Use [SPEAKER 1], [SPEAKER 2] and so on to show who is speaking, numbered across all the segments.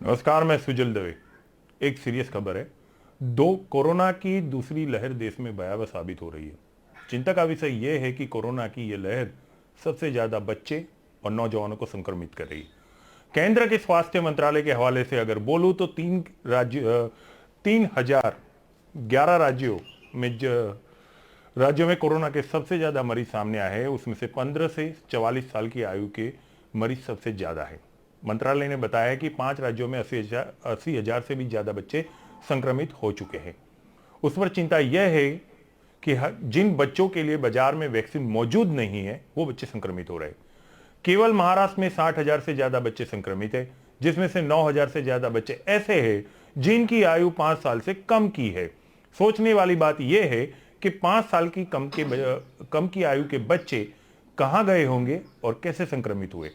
[SPEAKER 1] नमस्कार, मैं सुजल दवे। एक सीरियस खबर है। कोरोना की दूसरी लहर देश में भयावह साबित हो रही है। चिंता का विषय यह है कि कोरोना की यह लहर सबसे ज्यादा बच्चे और नौजवानों को संक्रमित कर रही है। केंद्र के स्वास्थ्य मंत्रालय के हवाले से अगर बोलूं तो 3,011 राज्यों में कोरोना के सबसे ज्यादा मरीज सामने आए हैं। उसमें से 15 से 44 साल की आयु के मरीज सबसे ज्यादा है। मंत्रालय ने बताया कि 5 राज्यों में 80,000 से भी ज्यादा बच्चे संक्रमित हो चुके हैं। उस पर चिंता यह है कि जिन बच्चों के लिए बाजार में वैक्सीन मौजूद नहीं है वो बच्चे संक्रमित हो रहे हैं। केवल महाराष्ट्र में 60,000 से ज्यादा बच्चे संक्रमित है, जिसमें से 9,000 से ज्यादा बच्चे ऐसे हैं जिनकी आयु 5 साल से कम की है। सोचने वाली बात यह है कि 5 साल की कम की आयु के बच्चे कहां गए होंगे और कैसे संक्रमित हुए।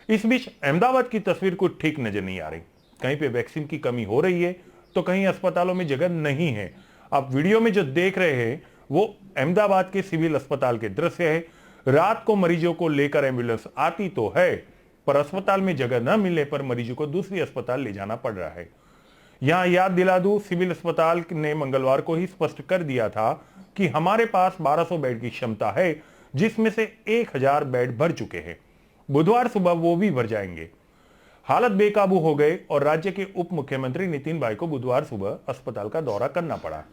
[SPEAKER 1] इस बीच अहमदाबाद की तस्वीर को ठीक नजर नहीं आ रही। कहीं पे वैक्सीन की कमी हो रही है तो कहीं अस्पतालों में जगह नहीं है। आप वीडियो में जो देख रहे हैं वो अहमदाबाद के सिविल अस्पताल के दृश्य है। रात को मरीजों को लेकर एम्बुलेंस आती तो है, पर अस्पताल में जगह न मिलने पर मरीजों को दूसरी अस्पताल ले जाना पड़ रहा है। यहां याद दिला दूं, सिविल अस्पताल ने मंगलवार को ही स्पष्ट कर दिया था कि हमारे पास 1200 बेड की क्षमता है, जिसमें से 1000 बेड भर चुके हैं। बुधवार सुबह वो भी भर जाएंगे। हालत बेकाबू हो गए और राज्य के उप मुख्यमंत्री नितिन भाई को बुधवार सुबह अस्पताल का दौरा करना पड़ा।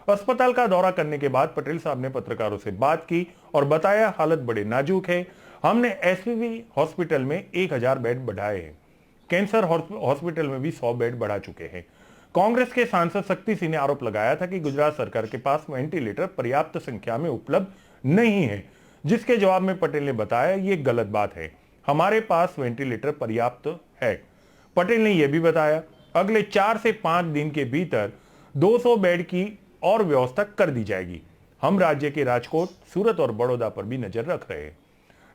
[SPEAKER 1] अस्पताल का दौरा करने के बाद पटेल साहब ने पत्रकारों से बात की और बताया हालत बड़े नाजुक है। हमने एसवीवी हॉस्पिटल में 1000 बेड बढ़ाए हैं। कैंसर हॉस्पिटल में भी 100 बेड बढ़ा चुके हैं। कांग्रेस के सांसद शक्ति सिंह ने आरोप लगाया था कि गुजरात सरकार के पास वेंटिलेटर पर्याप्त संख्या में उपलब्ध नहीं है, जिसके जवाब में पटेल ने बताया ये गलत बात है, हमारे पास वेंटिलेटर पर्याप्त है। पटेल ने यह भी बताया अगले 4 से 5 दिन के भीतर 200 बेड की और व्यवस्था कर दी जाएगी। हम राज्य के राजकोट, सूरत और बड़ौदा पर भी नजर रख रहे हैं।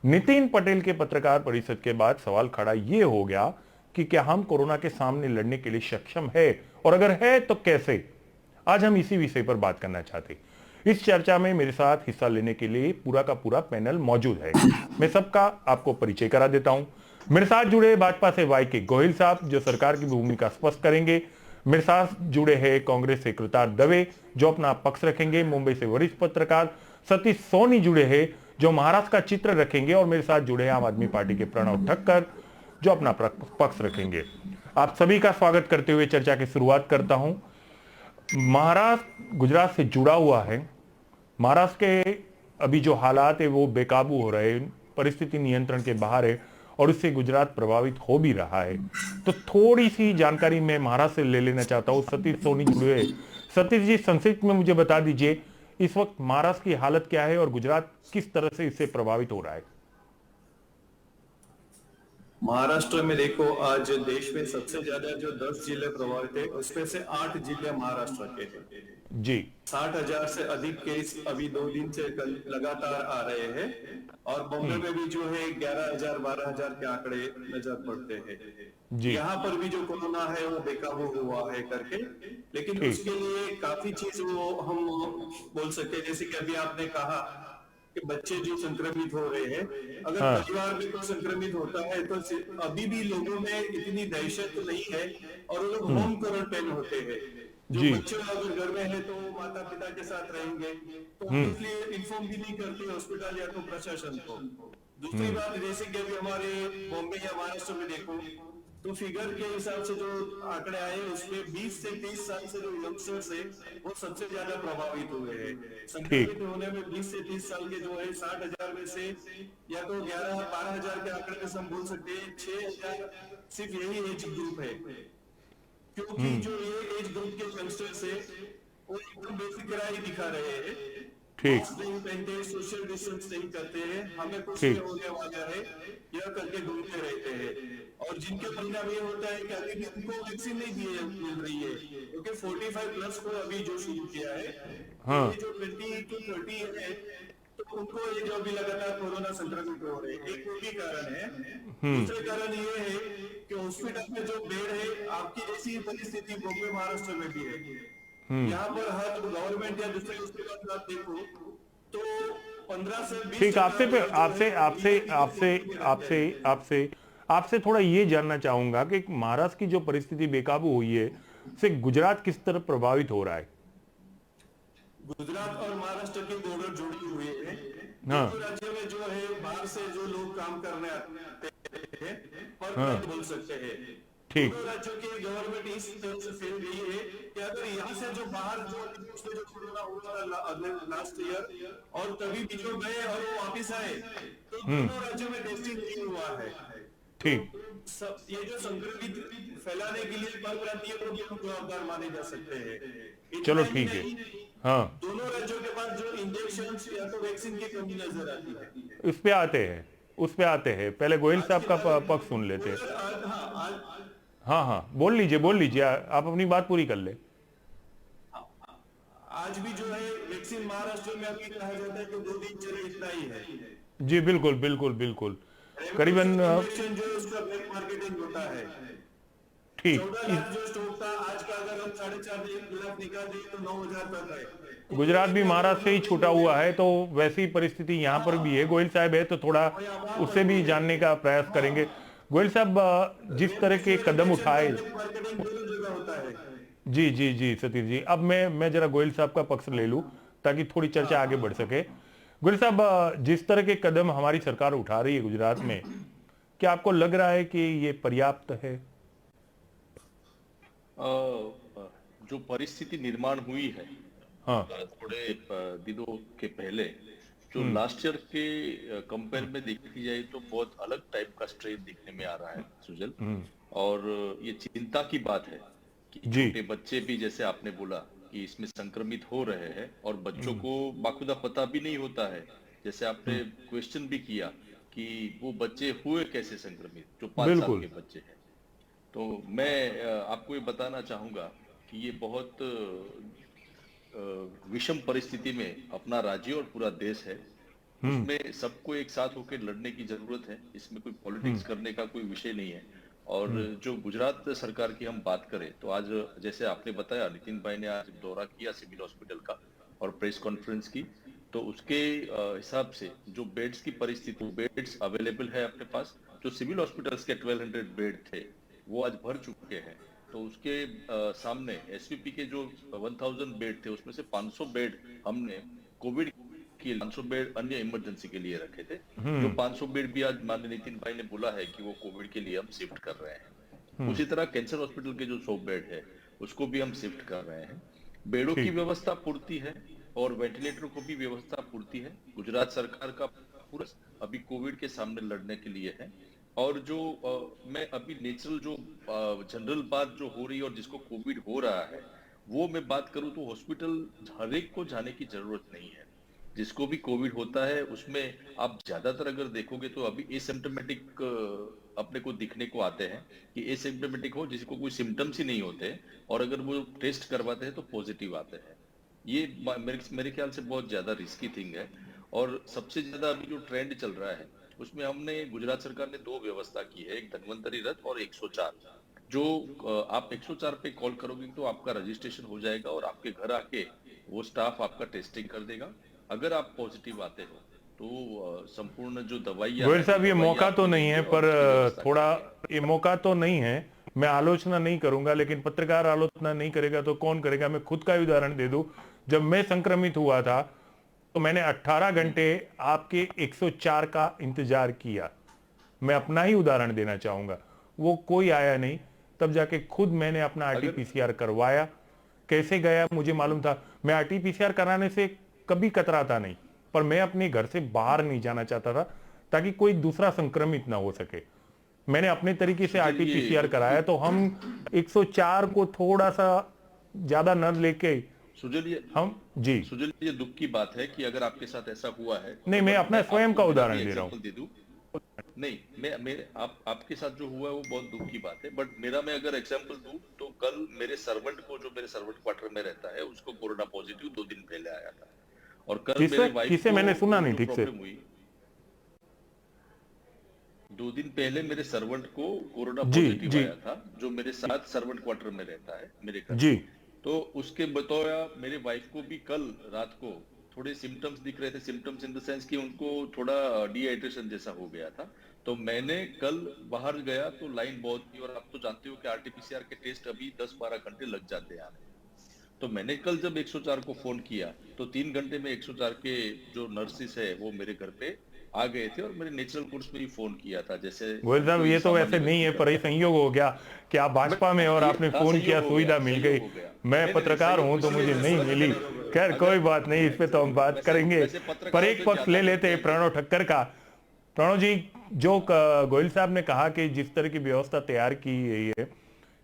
[SPEAKER 1] नितिन पटेल के पत्रकार परिषद के बाद सवाल खड़ा यह हो गया कि क्या हम कोरोना के सामने लड़ने के लिए सक्षम है, और अगर है तो कैसे। आज हम इसी विषय पर बात करना चाहते हैं। इस चर्चा में मेरे साथ हिस्सा लेने के लिए पूरा का पूरा पैनल मौजूद है। मैं सबका आपको परिचय करा देता हूं। मेरे साथ जुड़े भाजपा से वाई के गोहिल साहब, जो सरकार की भूमिका स्पष्ट करेंगे। मेरे साथ जुड़े हैं कांग्रेस से कृतार्थ दवे, जो अपना पक्ष रखेंगे। मुंबई से वरिष्ठ पत्रकार सतीश सोनी जुड़े हैं, जो महाराष्ट्र का चित्र रखेंगे। और मेरे साथ जुड़े हैं आम आदमी पार्टी के प्रणव ठक्कर, जो अपना पक्ष रखेंगे। आप सभी का स्वागत करते हुए चर्चा की शुरुआत करता हूं। महाराष्ट्र गुजरात से जुड़ा हुआ है। महाराष्ट्र के अभी जो हालात है वो बेकाबू हो रहे हैं, परिस्थिति नियंत्रण के बाहर है और उससे गुजरात प्रभावित हो भी रहा है। तो थोड़ी सी जानकारी मैं महाराष्ट्र से ले लेना चाहता हूँ। सतीश सोनी जुड़े हैं। सतीश जी, संक्षिप्त में मुझे बता दीजिए इस वक्त महाराष्ट्र की हालत क्या है और गुजरात किस तरह से इससे प्रभावित हो रहा है।
[SPEAKER 2] महाराष्ट्र में देखो, आज देश में सबसे ज्यादा जो 10 जिले प्रभावित है उसमें से 8 जिले महाराष्ट्र के हैं
[SPEAKER 1] जी।
[SPEAKER 2] 60,000 से अधिक केस अभी 2 दिन से लगातार आ रहे हैं और बॉम्बे में भी जो है 11,000 12,000 के आंकड़े नजर पड़ते हैं जी। यहाँ पर भी जो कोरोना है वो बेकाबू हुआ है करके, लेकिन उसके लिए काफी चीज वो हम बोल सकते हैं। जैसे कि अभी आपने कहा कि बच्चे जो संक्रमित हो रहे हैं, अगर परिवार में कोई संक्रमित होता है तो अभी भी लोगों में इतनी दहशत तो नहीं है और वो लोग होम क्वारंटाइन होते हैं। जो बच्चे अगर घर में है तो माता पिता के साथ रहेंगे, तो इसलिए इन्फॉर्म भी नहीं करते हॉस्पिटल या तो प्रशासन को। दूसरी बात, जैसे कि अभी हमारे बॉम्बे या महाराष्ट्र में देखो तो फिगर के हिसाब से जो आंकड़े आए उसमें 20 से 30 साल से जो यंगस्टर्स है वो सबसे ज्यादा प्रभावित हुए हैं। संक्रमित होने में 20 से 30 साल के जो है 60,000 में से या तो 11-12,000 के आंकड़े में हम बोल सकते हैं 6,000 सिर्फ यही एज ग्रुप है, क्योंकि जो ये एज ग्रुप के यंगस्टर्स है वो एकदम बेफिक्रा ही दिखा रहे हैं। मास्क नहीं पहनते, सोशल डिस्टेंस नहीं करते हैं, हमें कुछ नहीं होने वाला है यह करके घूमते रहते हैं। और जिनके परिणाम ये होता है कि अभी भी उनको वैक्सीन नहीं मिल रही है, क्योंकि 45 प्लस को अभी जो शुरू किया है, ये जो 20 to 30 है तो उनको ये जो अभी लगातार कोरोना संक्रमित हो रहे हैं, एक वो भी कारण है। दूसरा कारण ये है कि हॉस्पिटल में जो बेड है, आपकी ऐसी परिस्थिति बॉम्बे महाराष्ट्र में भी है। यहाँ पर हर गवर्नमेंट या दूसरे हॉस्पिटल आप देखो तो 15 से 20।
[SPEAKER 1] ठीक, आपसे आपसे थोड़ा ये जानना चाहूंगा कि महाराष्ट्र की जो परिस्थिति बेकाबू हुई है से गुजरात किस तरह प्रभावित हो रहा है?
[SPEAKER 2] गुजरात और महाराष्ट्र की बॉर्डर जुड़ी हुई है।
[SPEAKER 1] हाँ
[SPEAKER 2] दोनों राज्यों में जो है बाहर से जो लोग काम करने आते हैं परमानेंट
[SPEAKER 1] हाँ
[SPEAKER 2] बोल सकते हैं।
[SPEAKER 1] ठीक।
[SPEAKER 2] दोनों राज्यों की गवर्नमेंट इस तरह से फैल गई है कि अगर यहाँ से जो बाहर जो पिछले जो कोरोना हुआ था लास्ट ईयर और तभी भी जो गए और वो वापिस आए तो दोनों राज्यों में टेस्टिंग नहीं हुआ है। तो
[SPEAKER 1] ठीक।
[SPEAKER 2] ये जो संक्रमित फैलाने के लिए परप्रांतीय लोग हम जवाबदार माने जा सकते हैं।
[SPEAKER 1] चलो
[SPEAKER 2] इतना ही
[SPEAKER 1] ठीक है।
[SPEAKER 2] नहीं,
[SPEAKER 1] हाँ
[SPEAKER 2] दोनों राज्यों के पास जो इंजेक्शन या तो वैक्सीन की कमी नजर आती है।
[SPEAKER 1] उस पे आते हैं, उस पे आते हैं। पहले गोयल
[SPEAKER 2] आज
[SPEAKER 1] साहब
[SPEAKER 2] के
[SPEAKER 1] का
[SPEAKER 2] बारे में
[SPEAKER 1] पक्ष सुन लेते हैं।
[SPEAKER 2] हाँ,
[SPEAKER 1] हाँ हाँ बोल लीजिए आप अपनी बात पूरी कर ले।
[SPEAKER 2] आज भी जो है वैक्सीन महाराष्ट्र में अभी कहा जाता है कि 2 दिन चले इतना ही है।
[SPEAKER 1] जी बिल्कुल बिल्कुल बिल्कुल। करीबन
[SPEAKER 2] इंजेक्शन जो है उसका ब्लैक मार्केटिंग होता है।
[SPEAKER 1] ठीक
[SPEAKER 2] 14 लाख जो स्टॉक था आज का अगर हम 4.5 लाख निकाल दें तो 9,000 तक है।
[SPEAKER 1] गुजरात भी महाराष्ट्र से ही छूटा हुआ है, तो वैसी परिस्थिति यहाँ पर भी है। गोयल साहब है तो थोड़ा उससे भी जानने का प्रयास करेंगे। गोयल साहब, जिस तरह के कदम उठाए।
[SPEAKER 2] मार्केटिंग दोनों जगह होता है।
[SPEAKER 1] जी जी जी सतीश जी, अब मैं जरा गोयल साहब का पक्ष ले लूं ताकि थोड़ी चर्चा आगे बढ़ सके। गोयल साहब, जिस तरह के कदम हमारी सरकार उठा रही है गुजरात में, क्या आपको लग रहा है कि ये पर्याप्त है?
[SPEAKER 3] जो परिस्थिति निर्माण हुई है
[SPEAKER 1] हाँ
[SPEAKER 3] थोड़े दिनों के पहले, जो लास्ट ईयर के कंपेयर में देखी जाए तो बहुत अलग टाइप का स्ट्रेन दिखने में आ रहा है सुजल। और ये चिंता की बात है कि
[SPEAKER 1] जी
[SPEAKER 3] छोटे बच्चे भी, जैसे आपने बोला कि इसमें संक्रमित हो रहे हैं और बच्चों को बाखुदा पता भी नहीं होता है। जैसे आपने क्वेश्चन भी किया कि वो बच्चे हुए कैसे संक्रमित, जो 5 साल
[SPEAKER 1] बिल्कुल
[SPEAKER 3] के बच्चे हैं। तो मैं आपको ये बताना चाहूंगा कि ये बहुत विषम परिस्थिति में अपना राज्य और पूरा देश है, उसमें सबको एक साथ होकर लड़ने की जरूरत है। इसमें कोई पॉलिटिक्स करने का कोई विषय नहीं है। और जो गुजरात सरकार की हम बात करें तो आज जैसे आपने बताया, नितिन भाई ने आज दौरा किया सिविल हॉस्पिटल का और प्रेस कॉन्फ्रेंस की, तो उसके हिसाब से जो बेड्स की परिस्थिति, बेड्स अवेलेबल है अपने पास। जो सिविल हॉस्पिटल्स के 1200 बेड थे वो आज भर चुके हैं। तो उसके सामने एसवीपी के जो 1000 बेड थे उसमें से 500 बेड हमने कोविड की, 500 बेड अन्य इमरजेंसी के लिए रखे थे। जो 500 बेड भी आज माननीय नितिन भाई ने बोला है कि वो कोविड के लिए हम शिफ्ट कर रहे हैं। उसी तरह कैंसर हॉस्पिटल के जो 100 बेड है उसको भी हम शिफ्ट कर रहे हैं। बेडों की व्यवस्था पूर्ति है और वेंटिलेटर को भी व्यवस्था पूर्ति है। गुजरात सरकार का पूरा अभी कोविड के सामने लड़ने के लिए है। और जो मैं अभी नेचुरल जो जनरल बात जो हो रही है और जिसको कोविड हो रहा है वो मैं बात करूं तो हॉस्पिटल हर एक को जाने की जरूरत नहीं है। जिसको भी कोविड होता है उसमें आप ज्यादातर अगर देखोगे तो अभी एसिम्प्टोमेटिक अपने को दिखने को आते हैं कि एसिम्प्टोमेटिक हो, जिसको कोई सिम्टम्स ही नहीं होते, और अगर वो टेस्ट करवाते हैं तो पॉजिटिव आते हैं। ये मेरे ख्याल से बहुत ज्यादा रिस्की थिंग है। और सबसे ज्यादा अभी जो ट्रेंड चल रहा है उसमें हमने गुजरात सरकार ने 2 व्यवस्था की है, एक धन्वंतरी रथ और 104। जो आप 104 पे कॉल करोगे तो आपका रजिस्ट्रेशन हो जाएगा और आपके घर आके वो स्टाफ आपका टेस्टिंग कर देगा। अगर आप पॉजिटिव आते हो तो संपूर्ण जो दवाइयाँ
[SPEAKER 1] गोयल साहब, ये मौका तो नहीं है, पर थोड़ा ये मौका तो नहीं है। मैं आलोचना नहीं करूंगा, लेकिन पत्रकार आलोचना नहीं करेगा तो कौन करेगा। मैं खुद का उदाहरण दे दूं, जब मैं संक्रमित हुआ था तो मैंने 18 घंटे आपके 104 का इंतजार किया। मैं अपना ही उदाहरण देना चाहूंगा, वो कोई आया नहीं, तब जाके खुद मैंने अपना आरटीपीसीआर करवाया। कैसे गया मुझे मालूम था। मैं आरटीपीसीआर कराने से कभी कतराता नहीं, पर मैं अपने घर से बाहर नहीं जाना चाहता था ताकि कोई दूसरा संक्रमित ना हो सके। मैंने अपने तरीके से आरटीपीसीआर कराया। तो हम 104 को थोड़ा सा ज्यादा न लेके
[SPEAKER 3] सुजल, ये
[SPEAKER 1] हम जी
[SPEAKER 3] सुजल, ये दुख की बात है कि अगर आपके साथ ऐसा हुआ है
[SPEAKER 1] नहीं,
[SPEAKER 3] तो
[SPEAKER 1] मैं अपना स्वयं का उदाहरण दे रहा हूं।
[SPEAKER 3] दे दूं। नहीं, मैं आपके साथ जो हुआ है वो बहुत दुख की बात है, बट मेरा मैं अगर एग्जांपल दूं तो कल मेरे सर्वेंट को, जो मेरे सर्वेंट क्वार्टर में रहता है, उसको कोरोना पॉजिटिव 2 दिन पहले आया था। और कल मेरे वाइफ
[SPEAKER 1] किसे
[SPEAKER 3] को
[SPEAKER 1] मैंने सुना नहीं
[SPEAKER 3] जो
[SPEAKER 1] ठीक से।
[SPEAKER 3] प्रॉब्लम हुई, 2 दिन पहले मेरे सर्वेंट को कोरोना पॉजिटिव आया था, जो मेरे साथ सर्वेंट क्वार्टर में रहता है मेरे घर।
[SPEAKER 1] जी
[SPEAKER 3] तो उसके बताया मेरे वाइफ को भी कल रात को थोड़े सिम्टम्स दिख रहे थे। सिम्टम्स इन द सेंस कि उनको थोड़ा डिहाइड्रेशन जैसा हो गया था। तो मैंने कल बाहर गया तो लाइन बहुत थी, और आप तो जानते हो कि आरटीपीसीआर के टेस्ट अभी 10-12 घंटे लग जाते हैं आने में। तो मैंने कल जब 104 को फोन किया तो 3 घंटे में 104 के जो नर्सिस है वो मेरे घर पे आ गए थे, और मेरे नेचुरल कोर्स में ही फोन किया था, जैसे
[SPEAKER 1] गोयल साहब
[SPEAKER 3] कोई
[SPEAKER 1] ये तो वैसे
[SPEAKER 3] सामान्य
[SPEAKER 1] नहीं है,
[SPEAKER 3] व्यक्ति
[SPEAKER 1] पर ये
[SPEAKER 3] करता है।
[SPEAKER 1] संयोग हो गया कि आप भाजपा में और आपने
[SPEAKER 3] हाँ,
[SPEAKER 1] फोन किया,
[SPEAKER 3] सहयोग हो
[SPEAKER 1] सुविधा
[SPEAKER 3] गया,
[SPEAKER 1] मिल
[SPEAKER 3] सहयोग
[SPEAKER 1] गई।
[SPEAKER 3] हो गया।
[SPEAKER 1] मैं
[SPEAKER 3] नहीं,
[SPEAKER 1] पत्रकार
[SPEAKER 3] सहयोग
[SPEAKER 1] हूं तो
[SPEAKER 3] इसलिए
[SPEAKER 1] मुझे नहीं
[SPEAKER 3] नहीं
[SPEAKER 1] मिली।
[SPEAKER 3] हुआ।
[SPEAKER 1] खैर
[SPEAKER 3] अगर
[SPEAKER 1] कोई बात नहीं, इस पे तो हम बात
[SPEAKER 3] वैसे
[SPEAKER 1] करेंगे।
[SPEAKER 3] वैसे
[SPEAKER 1] पर
[SPEAKER 3] पत्रकारों
[SPEAKER 1] एक
[SPEAKER 3] से
[SPEAKER 1] पक्ष ले
[SPEAKER 3] ज्यादा
[SPEAKER 1] लेते हैं
[SPEAKER 3] करते हैं
[SPEAKER 1] प्रणव ठक्कर का। प्रणव जी, जो गोयल साहब ने कहा कि जिस तरह की व्यवस्था तैयार की गई है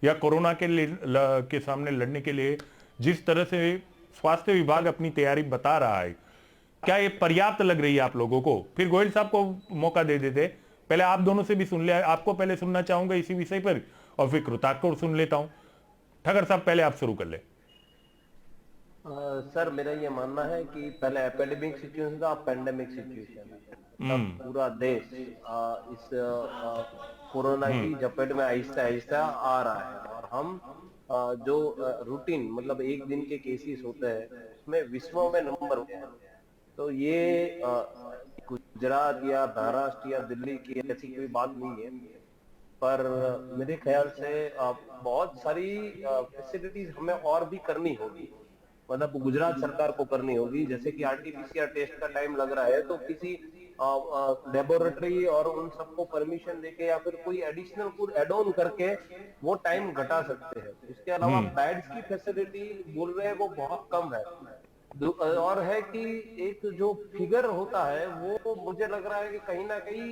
[SPEAKER 1] या कोरोना के लिए के सामने लड़ने के लिए जिस तरह से स्वास्थ्य विभाग अपनी तैयारी बता रहा है, क्या ये पर्याप्त लग रही है आप लोगों को? फिर गोयल साहब को मौका दे देते, पहले आप दोनों से भी सुन लिया। आपको पहले सुनना चाहूंगा इसी विषय पर, और फिर कृतार्थ को सुन लेता हूं। ठक्कर साहब पहले आप शुरू कर ले।
[SPEAKER 4] सर मेरा ये मानना है कि पहले एपिडेमिक सिचुएशन था, अब पेंडेमिक सिचुएशन है। अब पूरा देश इस कोरोना की जपेट में आहिस्ता आहिस्ता आ रहा है, और हम जो रूटीन मतलब एक दिन के केसेस होते हैं उसमें विश्व में नंबर हो गया है। तो ये गुजरात या महाराष्ट्र या दिल्ली की ऐसी कोई बात नहीं है, पर मेरे ख्याल से बहुत सारी फैसिलिटीज हमें और भी करनी होगी। मतलब गुजरात सरकार को करनी होगी, जैसे कि आरटीपीसीआर टेस्ट का टाइम लग रहा है तो किसी लेबोरेटरी और उन सबको परमिशन देके या फिर कोई एडिशनल कुछ एड ऑन करके वो टाइम घटा सकते हैं। इसके अलावा बेड्स की फैसिलिटी बोल रहे हैं वो बहुत कम है। और है कि एक जो फिगर होता है वो मुझे लग रहा है कि कहीं ना कहीं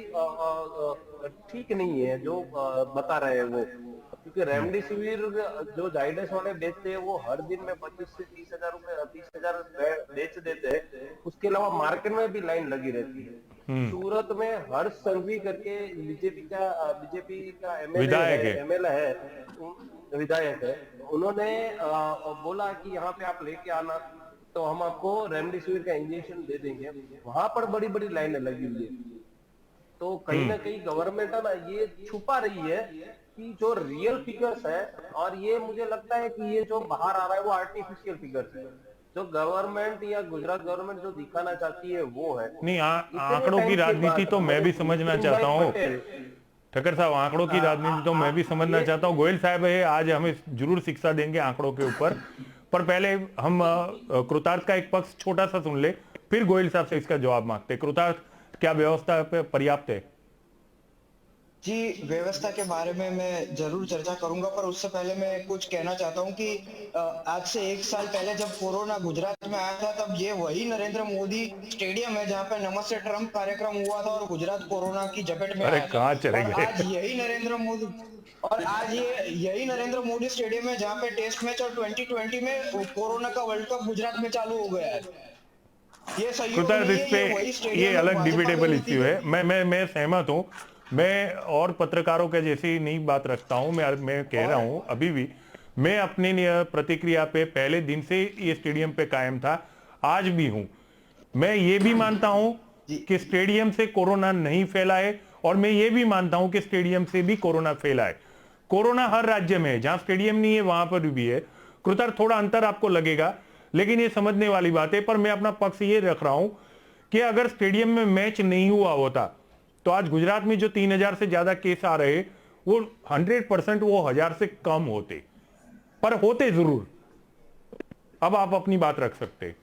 [SPEAKER 4] ठीक नहीं है जो बता रहे हैं वो, क्योंकि रेमडेसिविर जो जाइडस वाले बेचते हैं वो हर दिन में 25 से 30 हजार रुपए 30,000 बेच देते हैं। उसके अलावा मार्केट में भी लाइन लगी रहती है। सूरत में हर्ष संघवी करके बीजेपी का एमएलए है, विधायक है, उन्होंने बोला कि यहाँ पे आप लेके आना तो हम आपको रेमडेसिविर का इंजेक्शन दे देंगे। वहां पर बड़ी बड़ी लाइनें लगी हुई है। तो कहीं ना कहीं गवर्नमेंट है ना ये छुपा रही है कि जो रियल फिगर्स है, और ये मुझे लगता है कि ये जो बाहर आ रहा है वो आर्टिफिशियल फिगर्स है। जो गवर्नमेंट या गुजरात गवर्नमेंट जो दिखाना चाहती है वो है
[SPEAKER 1] नहीं, आंकड़ों की राजनीति तो मैं भी समझना चाहता हूँ। ठक्कर साहब, आंकड़ों की राजनीति तो मैं भी समझना चाहता हूँ। गोयल साहब है आज हमें जरूर शिक्षा देंगे आंकड़ों के ऊपर, पर पहले हम कृतार्थ का एक पक्ष छोटा सा सुन ले, फिर गोयल साहब से इसका जवाब मांगते। कृतार्थ, क्या व्यवस्था पे पर्याप्त है?
[SPEAKER 5] जी, व्यवस्था के बारे में मैं जरूर चर्चा करूंगा, पर उससे पहले मैं कुछ कहना चाहता हूं कि आज से 1 साल पहले जब कोरोना गुजरात में आया था तब ये वही नरेंद्र मोदी स्टेडियम है जहां पे नमस्ते ट्रंप कार्यक्रम हुआ था और गुजरात कोरोना की जपेट में आया था।
[SPEAKER 1] कहाँ चले गए?
[SPEAKER 5] आज यही नरेंद्र मोदी स्टेडियम है जहाँ पे टेस्ट मैच और 2020 में कोरोना का वर्ल्ड कप गुजरात में चालू हो गया है। ये सहयोग नहीं है,
[SPEAKER 1] इस पे ये अलग डिबेटेबल इश्यू है। मैं सहमत हूँ। मैं और पत्रकारों के जैसी नहीं बात रखता हूँ। मैं कह रहा हूँ अभी भी मैं अपनी प्रतिक्रिया पे पहले दिन से ये स्टेडियम पे कायम था, आज भी हूँ। मैं ये भी मानता हूँ कि स्टेडियम से कोरोना नहीं फैला है, और मैं ये भी मानता हूँ कि स्टेडियम से भी कोरोना फैला है। कोरोना हर राज्य में है, जहां स्टेडियम नहीं है वहां पर भी है। कृतार्थ, थोड़ा अंतर आपको लगेगा लेकिन ये समझने वाली बात है। पर मैं अपना पक्ष ये रख रहा हूं कि अगर स्टेडियम में मैच नहीं हुआ होता तो आज गुजरात में जो 3,000 से ज्यादा केस आ रहे वो 100% वो 1,000 से कम होते, पर होते जरूर। अब आप अपनी बात रख सकते।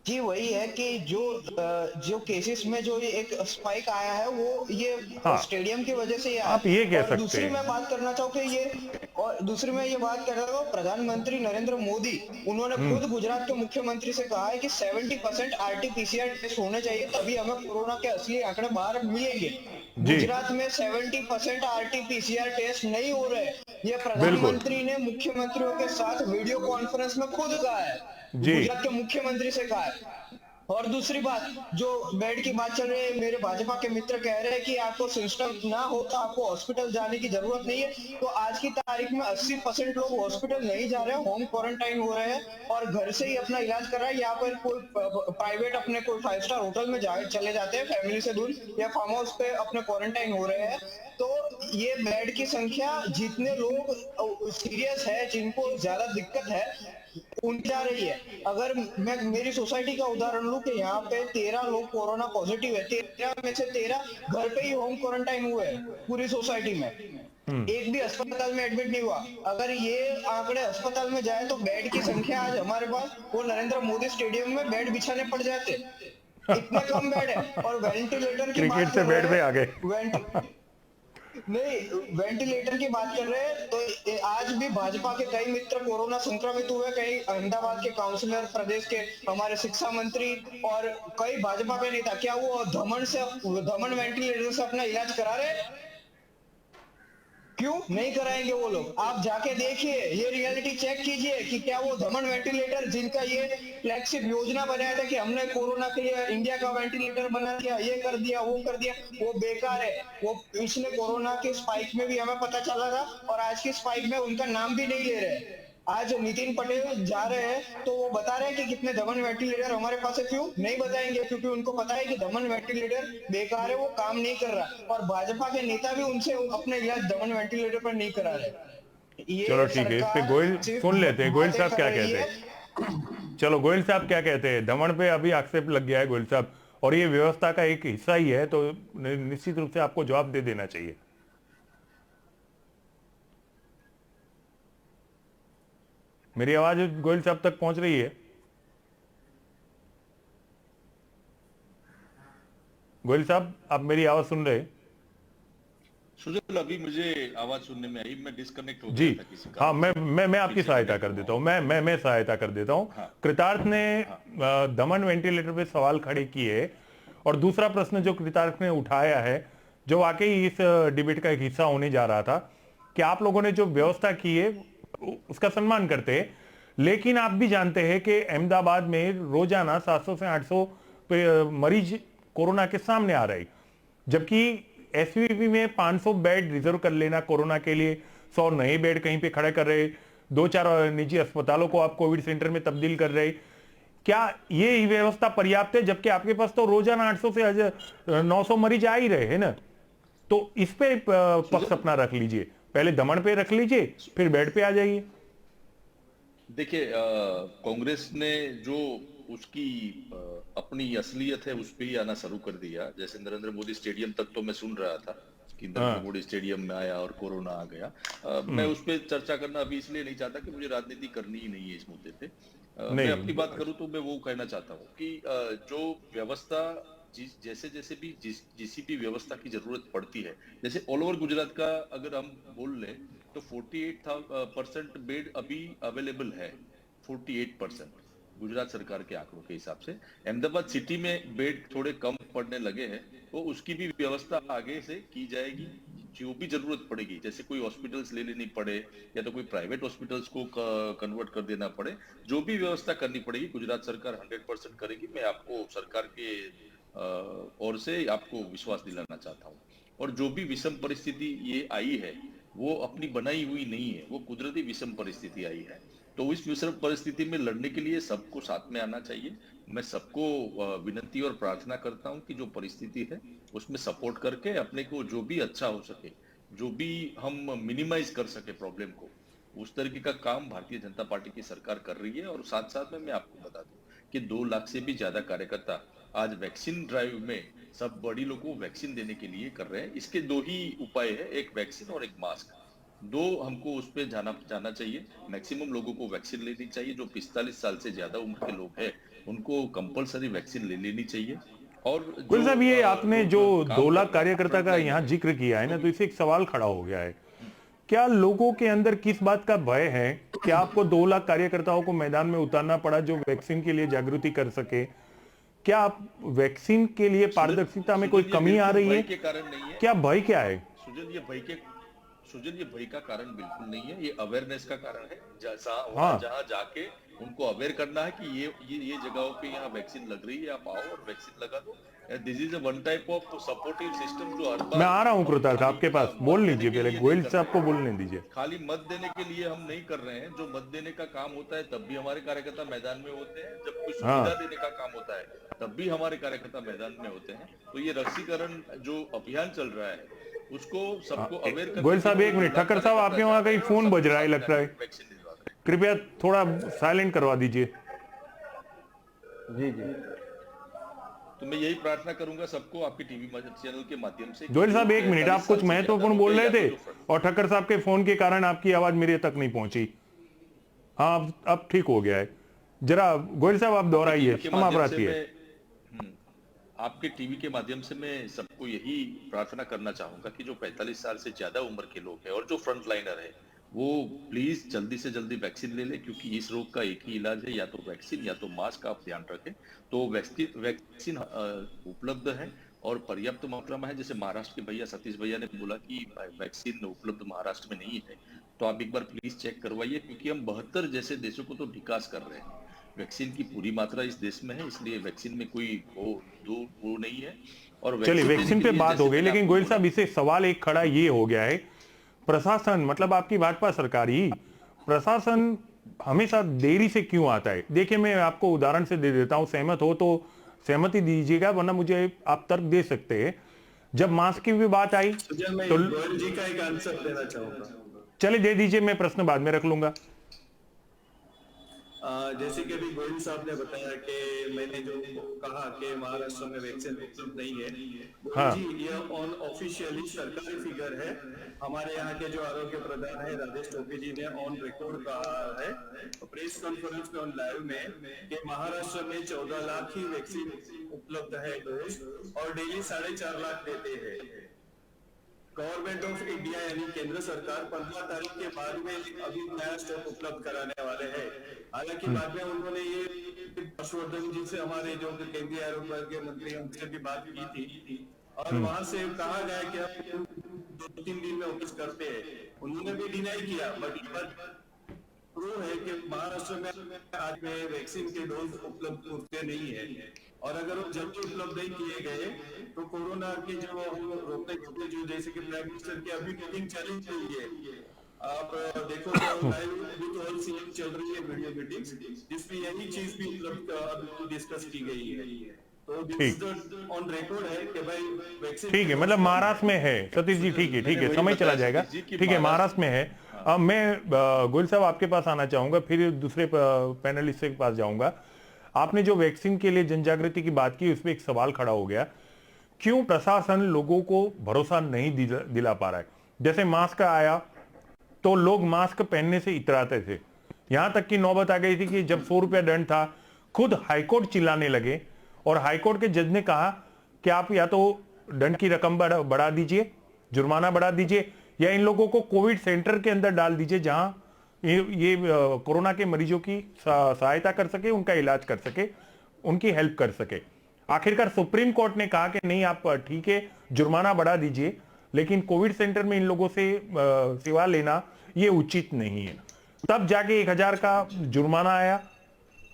[SPEAKER 5] जी, वही है कि जो केसेस में जो ये एक स्पाइक आया है वो ये स्टेडियम की वजह से आया।
[SPEAKER 1] आप ये कह सकते हैं।
[SPEAKER 5] दूसरी मैं बात करना चाहूँ कि ये बात कर रहा हूँ, प्रधानमंत्री नरेंद्र मोदी उन्होंने खुद गुजरात के मुख्यमंत्री से कहा है कि 70% आरटीपीसीआर टेस्ट होने चाहिए, तभी हमें कोरोना के असली आंकड़े बाहर मिलेंगे। गुजरात में 70% आरटीपीसीआर टेस्ट नहीं हो रहे। ये प्रधानमंत्री ने मुख्यमंत्रियों के साथ वीडियो कॉन्फ्रेंस में खुद कहा है, गुजरात के मुख्यमंत्री से कहा है। और दूसरी बात, जो बेड की बात चल रही है, मेरे भाजपा के मित्र कह रहे हैं कि आपको सिस्टम ना हो तो आपको हॉस्पिटल जाने की जरूरत नहीं है। तो आज की तारीख में 80% लोग हॉस्पिटल नहीं जा रहे हैं, होम क्वारंटाइन हो रहे हैं और घर से ही अपना इलाज कर रहा है, या फिर कोई प्राइवेट अपने कोई 5 स्टार होटल में चले जाते हैं फैमिली से दूर, या फार्म हाउस पे अपने क्वारंटाइन हो रहे हैं। तो ये बेड की संख्या जितने लोग सीरियस है, जिनको ज्यादा दिक्कत है, उनकी जा रही है। अगर मैं मेरी सोसाइटी का उदाहरण लूं कि यहाँ पे 13 लोग कोरोना पॉजिटिव है, 13 में से 13 घर पे ही होम क्वारंटाइन हुए हैं पूरी सोसाइटी में, एक भी अस्पताल में एडमिट नहीं हुआ। अगर ये आंकड़े अस्पताल में जाए तो बेड की संख्या आज हमारे पास वो नरेंद्र मोदी स्टेडियम में बेड बिछाने पड़ जाते, इतने कम बेड है। और वेंटिलेटर की
[SPEAKER 1] क्रिकेट
[SPEAKER 5] बात
[SPEAKER 1] से
[SPEAKER 5] कर
[SPEAKER 1] बेड
[SPEAKER 5] रहे
[SPEAKER 1] पे आ
[SPEAKER 5] हैं,
[SPEAKER 1] गए।
[SPEAKER 5] नहीं वेंटिलेटर की बात कर रहे हैं तो आज भी भाजपा के कई मित्र कोरोना संक्रमित हुए, कई अहमदाबाद के काउंसलर, प्रदेश के हमारे शिक्षा मंत्री और कई भाजपा के नेता, क्या वो धमन वेंटिलेटर से अपना इलाज करा रहे हैं? क्यों नहीं कराएंगे वो लोग? आप जाके देखिए, ये रियलिटी चेक कीजिए कि क्या वो धमन वेंटिलेटर जिनका ये फ्लैगशिप योजना बनाया था कि हमने कोरोना के लिए इंडिया का वेंटिलेटर बना दिया, ये कर दिया, वो कर दिया, वो बेकार है। वो पिछले कोरोना के स्पाइक में भी हमें पता चला था और आज की स्पाइक में उनका नाम भी नहीं ले रहे। आज नितिन पटेल जा रहे हैं तो वो बता रहे हैं कि कितने धमन वेंटिलेटर हमारे पास है। क्यों नहीं बताएंगे? क्योंकि उनको पता है कि धमन वेंटिलेटर बेकार है, वो काम नहीं कर रहा। और भाजपा के नेता भी उनसे अपने इलाज धमन वेंटिलेटर पर नहीं करा रहे। ये
[SPEAKER 1] चलो ठीक है, इस पे गोयल सुन लेते हैं, गोयल साहब क्या कहते हैं। चलो गोयल साहब क्या कहते हैं? दमन पे अभी आक्षेप लग गया है गोयल साहब, और ये व्यवस्था का एक हिस्सा ही है, तो निश्चित रूप से आपको जवाब दे देना चाहिए। मेरी आवाज गोयल साहब तक पहुंच रही है? गोयल साहब, आप मेरी आवाज सुन रहे हैं?
[SPEAKER 3] सुजल, अभी मुझे आवाज सुनने में आई, मैं डिस्कनेक्ट हो
[SPEAKER 1] जी
[SPEAKER 3] गया था किसी का।
[SPEAKER 1] हाँ, मैं आपकी सहायता कर देता हूँ, मैं सहायता कर देता हूँ।
[SPEAKER 3] हाँ।
[SPEAKER 1] कृतार्थ ने दमन वेंटिलेटर पे सवाल खड़े किए, और दूसरा प्रश्न जो कृतार्थ ने उठाया है, जो वाकई इस डिबेट का एक हिस्सा होने जा रहा था, कि आप लोगों ने जो व्यवस्था की है उसका सम्मान करते हैं, लेकिन आप भी जानते हैं कि अहमदाबाद में रोजाना 700 से 800 मरीज कोरोना के सामने आ रहे, जबकि एसवीपी में 500 बेड रिजर्व कर लेना कोरोना के लिए, 100 नए बेड कहीं पे खड़े कर रहे, 2-4 निजी अस्पतालों को आप कोविड सेंटर में तब्दील कर रहे। क्या ये व्यवस्था पर्याप्त है? जबकि आपके पास तो रोजाना 800 से 900 मरीज आ ही रहे हैं ना। तो इस पे पक्ष अपना रख लीजिए, पहले दमन पे रख लीजिए, फिर बेड पे आ जाइए।
[SPEAKER 3] देखिए, कांग्रेस ने जो उसकी अपनी असलियत है उस पे ही आना शुरू कर दिया। जैसे नरेंद्र मोदी स्टेडियम तक तो मैं सुन रहा था कि नरेंद्र मोदी स्टेडियम में आया और कोरोना आ गया। मैं उस पे चर्चा करना अभी इसलिए नहीं चाहता कि मुझे राजनीति करनी ही नहीं है इस मुद्दे पे। मैं अपनी बात करूं तो मैं वो कहना चाहता हूं कि जो व्यवस्था जैसे भी जिस भी व्यवस्था की जरूरत पड़ती है, जैसे ऑल ओवर गुजरात का अगर हम बोल लें तो 48% बेड अभी अवेलेबल है, 48% गुजरात सरकार के आंकड़ों के हिसाब से। अहमदाबाद सिटी में बेड थोड़े कम पड़ने लगे हैं, तो उसकी भी व्यवस्था आगे से की जाएगी। जो भी जरूरत पड़ेगी, जैसे कोई हॉस्पिटल्स ले लेनी पड़े या तो कोई प्राइवेट हॉस्पिटल्स को कन्वर्ट कर देना पड़े, जो भी व्यवस्था करनी पड़ेगी गुजरात सरकार 100% करेगी। मैं आपको सरकार के ओर से आपको विश्वास दिलाना चाहता हूँ। और जो भी विषम परिस्थिति ये आई है वो अपनी बनाई हुई नहीं है, वो कुदरती विषम परिस्थिति आई है। तो इस विषम परिस्थिति में लड़ने के लिए सबको साथ में आना चाहिए। मैं सबको विनती और प्रार्थना करता हूं कि जो परिस्थिति है उसमें सपोर्ट करके अपने को जो भी अच्छा हो सके, जो भी हम मिनिमाइज कर सके प्रॉब्लम को, उस तरीके का काम भारतीय जनता पार्टी की सरकार कर रही है। और साथ साथ में मैं आपको बता दूं कि 2 लाख से भी ज्यादा कार्यकर्ता आज वैक्सीन ड्राइव में सब बड़ी लोगों को वैक्सीन देने के लिए कर रहे हैं। इसके 2 ही उपाय है, एक वैक्सीन और एक मास्क। 2 हमको उस पे जाना चाहिए। मैक्सिमम लोगों को वैक्सीन लेनी चाहिए। जो 45 साल से ज्यादा उम्र के लोग हैं उनको कंपलसरी वैक्सीन ले लेनी चाहिए। और
[SPEAKER 1] गुल साहब, ये आपने जो 2 लाख कार्यकर्ता का यहाँ जिक्र किया है ना, तो इससे एक सवाल खड़ा हो गया है। क्या लोगों के अंदर किस बात का भय है? क्या आपको 2 लाख कार्यकर्ताओं को मैदान में उतारना पड़ा जो वैक्सीन के लिए जागृति कर सके? क्या आप वैक्सीन के लिए पारदर्शिता में कोई कमी आ रही है?
[SPEAKER 3] के कारण नहीं है।
[SPEAKER 1] क्या भय क्या है?
[SPEAKER 3] सुजल, ये भय का कारण बिल्कुल नहीं है, ये अवेयरनेस का कारण है। जहाँ जाके उनको अवेयर करना है कि ये जगहों पे यहाँ वैक्सीन लग रही है, आप आओ और वैक्सीन लगा दो। This is one type of supportive system जो हर बार।
[SPEAKER 1] मैं आ रहा हूँ कृतार्थ आपके पास, बोल लीजिए, पहले गोयल साहब को बोलने दीजिए।
[SPEAKER 3] खाली मत देने के लिए हम नहीं कर रहे हैं। जो मत देने का काम होता है तब भी हमारे कार्यकर्ता मैदान में होते हैं, जब कोई सुविधा देने का काम होता है तब भी हमारे कार्यकर्ता मैदान में होते हैं। तो ये रसीकरण जो अभियान चल रहा है उसको सबको अवेयर करने
[SPEAKER 1] गोयल साहब,
[SPEAKER 3] के लिए
[SPEAKER 1] एक मिनट,
[SPEAKER 3] लगातार
[SPEAKER 1] ठक्कर साहब, आपके वहां कहीं फोन बज रहा है लगता है,
[SPEAKER 3] वैक्सीन दिलवा रहे हैं।
[SPEAKER 1] कृपया थोड़ा साइलेंट करवा दीजिए।
[SPEAKER 4] जी जी।
[SPEAKER 3] तो मैं यही प्रार्थना करूंगा सबको आपके टीवी चैनल के माध्यम से।
[SPEAKER 1] गोयल साहब, एक मिनट, आप कुछ महत्वपूर्ण बोल रहे थे और ठक्कर साहब के फोन के कारण आपकी आवाज मेरे तक नहीं पहुंची। हाँ, अब ठीक हो गया है। जरा गोयल साहब आप दोहराइए, क्षमा प्रार्थी है।
[SPEAKER 3] आपके टीवी के माध्यम से मैं सबको यही प्रार्थना करना चाहूंगा कि जो 45 साल से ज्यादा उम्र के लोग हैं और जो फ्रंट लाइनर है, वो प्लीज जल्दी से जल्दी वैक्सीन ले लें, क्योंकि इस रोग का एक ही इलाज है, या तो वैक्सीन या तो मास्क। आप ध्यान रखें। तो वैक्सीन उपलब्ध है और पर्याप्त मात्रा में है। जैसे महाराष्ट्र के भैया सतीश भैया ने बोला कि वैक्सीन उपलब्ध महाराष्ट्र में नहीं है, तो आप एक बार प्लीज चेक करवाइए, क्योंकि हम 72 जैसे देशों को तो विकास कर रहे हैं। वैक्सीन की पूरी मात्रा इस देश में है, इसलिए वैक्सीन में कोई वो नहीं है। और
[SPEAKER 1] चलिए, वैक्सीन पे बात हो गई, लेकिन गोयल साहब, इससे सवाल एक खड़ा ये हो गया है, प्रशासन, मतलब आपकी भाजपा सरकार ही, प्रशासन हमेशा देरी से क्यों आता है? देखिए, मैं आपको उदाहरण से दे देता हूं, सहमत हो तो सहमति दीजिएगा, वरना मुझे आप तर्क दे सकते हैं। जब मास्क की भी बात आई
[SPEAKER 2] तो गोयल जी का एक आंसर देना चाहूंगा।
[SPEAKER 1] चलिए दे दीजिए, मैं प्रश्न बाद में रख लूंगा।
[SPEAKER 2] जैसे कि अभी गोयल साहब ने बताया कि मैंने जो कहा कि महाराष्ट्र में वैक्सीन उपलब्ध नहीं है,
[SPEAKER 1] हाँ।
[SPEAKER 2] जी, ये ऑन ऑफिशियली सरकारी फिगर है। हमारे यहाँ के जो आरोग्य प्रधान है राजेश टोपे जी ने ऑन रिकॉर्ड कहा है प्रेस कॉन्फ्रेंस में, ऑन लाइव में, कि महाराष्ट्र में 14 लाख ही वैक्सीन उपलब्ध है डोज, और डेली 4.5 लाख देते हैं। गवर्नमेंट ऑफ इंडिया यानी केंद्र सरकार 15 तारीख के बाद में अभी नया स्टॉक उपलब्ध कराने वाले हैं। हालांकि बाद में उन्होंने ये हर्षवर्धन जी से, हमारे जो केंद्रीय आरोग्य मंत्री, उनसे भी बात की थी, और वहां से कहा गया कि हम 2-3 दिन में ऑफिस करते हैं। उन्होंने भी डिनाई किया, बट प्रूव है कि महाराष्ट्र में आज में वैक्सीन के डोज उपलब्ध होते नहीं है, और अगर वो जल्दी उपलब्ध नहीं किए गए तो कोरोना की जो हम रोकने के लिए, जो जैसे कि प्राइम मिनिस्टर की अभी मीटिंग चली रही है, आप देखो तो लाइव विद ऑल सीएम चल रही है वीडियो मीटिंग्स, जिसमें यही चीज भी उपलब्ध डिस्कस की गई है। तो ऑन रिकॉर्ड है कि भाई वैक्सीन,
[SPEAKER 1] ठीक है, मतलब महाराष्ट्र में है। सतीश जी, ठीक है, समय चला जाएगा, ठीक है, महाराष्ट्र में है। अब मैं गोयल साहब आपके पास आना चाहूंगा, फिर दूसरे पैनलिस्ट के पास जाऊंगा। आपने जो वैक्सीन के लिए जनजागृति की बात की, उसमें एक सवाल खड़ा हो गया, क्यों प्रशासन लोगों को भरोसा नहीं दिला पा रहा है? जैसे मास्क आया तो लोग मास्क पहनने से इतराते थे, यहां तक कि नौबत आ गई थी कि जब 100 रुपया दंड था, खुद हाईकोर्ट चिल्लाने लगे, और हाईकोर्ट के जज ने कहा कि आप या तो दंड की रकम बढ़ा दीजिए, जुर्माना बढ़ा दीजिए, या इन लोगों को कोविड सेंटर के अंदर डाल दीजिए, जहां ये कोरोना के मरीजों की सहायता कर सके, उनका इलाज कर सके, उनकी हेल्प कर सके। आखिरकार सुप्रीम कोर्ट ने कहा कि नहीं, आप ठीक है जुर्माना बढ़ा दीजिए, लेकिन कोविड सेंटर में इन लोगों से सेवा लेना ये उचित नहीं है। तब जाके 1000 का जुर्माना आया,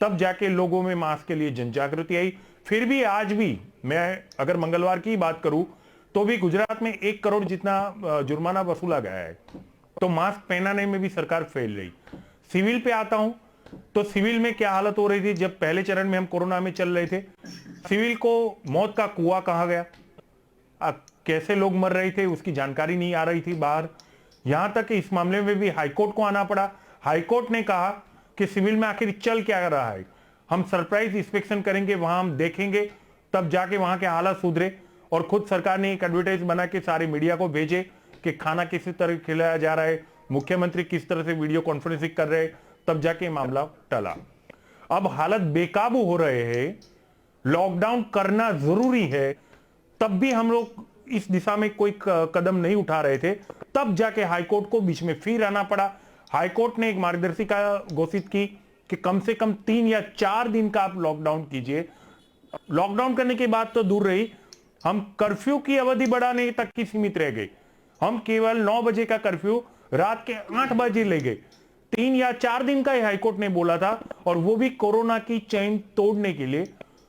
[SPEAKER 1] तब जाके लोगों में मास्क के लिए जनजागृति आई। फिर भी आज भी मैं अगर मंगलवार की बात करूं तो भी गुजरात में 1 करोड़ जितना जुर्माना वसूला गया है। तो मास्क पहनाने में भी सरकार फेल रही। सिविल पे आता हूं तो सिविल में क्या हालत हो रही थी जब पहले चरण में हम कोरोना में चल रहे थे? सिविल को मौत का कुआं कहा गया, कैसे लोग मर रहे थे उसकी जानकारी नहीं आ रही थी बाहर। यहां तक कि इस मामले में भी हाईकोर्ट को आना पड़ा। हाईकोर्ट ने कहा कि सिविल में आखिर चल क्या रहा है, हम सरप्राइज इंस्पेक्शन करेंगे, वहां हम देखेंगे, तब जाके वहां के हालात सुधरे। और खुद सरकार ने एक एडवर्टाइज बना के सारे मीडिया को भेजे कि खाना किस तरह खिलाया जा रहा है, मुख्यमंत्री किस तरह से वीडियो कॉन्फ्रेंसिंग कर रहे हैं, तब जाके मामला टला। अब हालत बेकाबू हो रहे हैं, लॉकडाउन करना जरूरी है, तब भी हम लोग इस दिशा में कोई कदम नहीं उठा रहे थे। तब जाके हाईकोर्ट को बीच में फिर आना पड़ा। हाईकोर्ट ने एक मार्गदर्शिका घोषित की कि कम से कम 3 या 4 दिन का आप लॉकडाउन कीजिए। लॉकडाउन करने की बात तो दूर रही, हम कर्फ्यू की अवधि बढ़ाने तक की सीमित रह गए। हम केवल 9 बजे का कर्फ्यू रात के 8 बजे ले गए। 3 या 4 दिन का ही हाईकोर्ट ने बोला था, और वो भी कोरोना की चेन तोड़ने के लिए।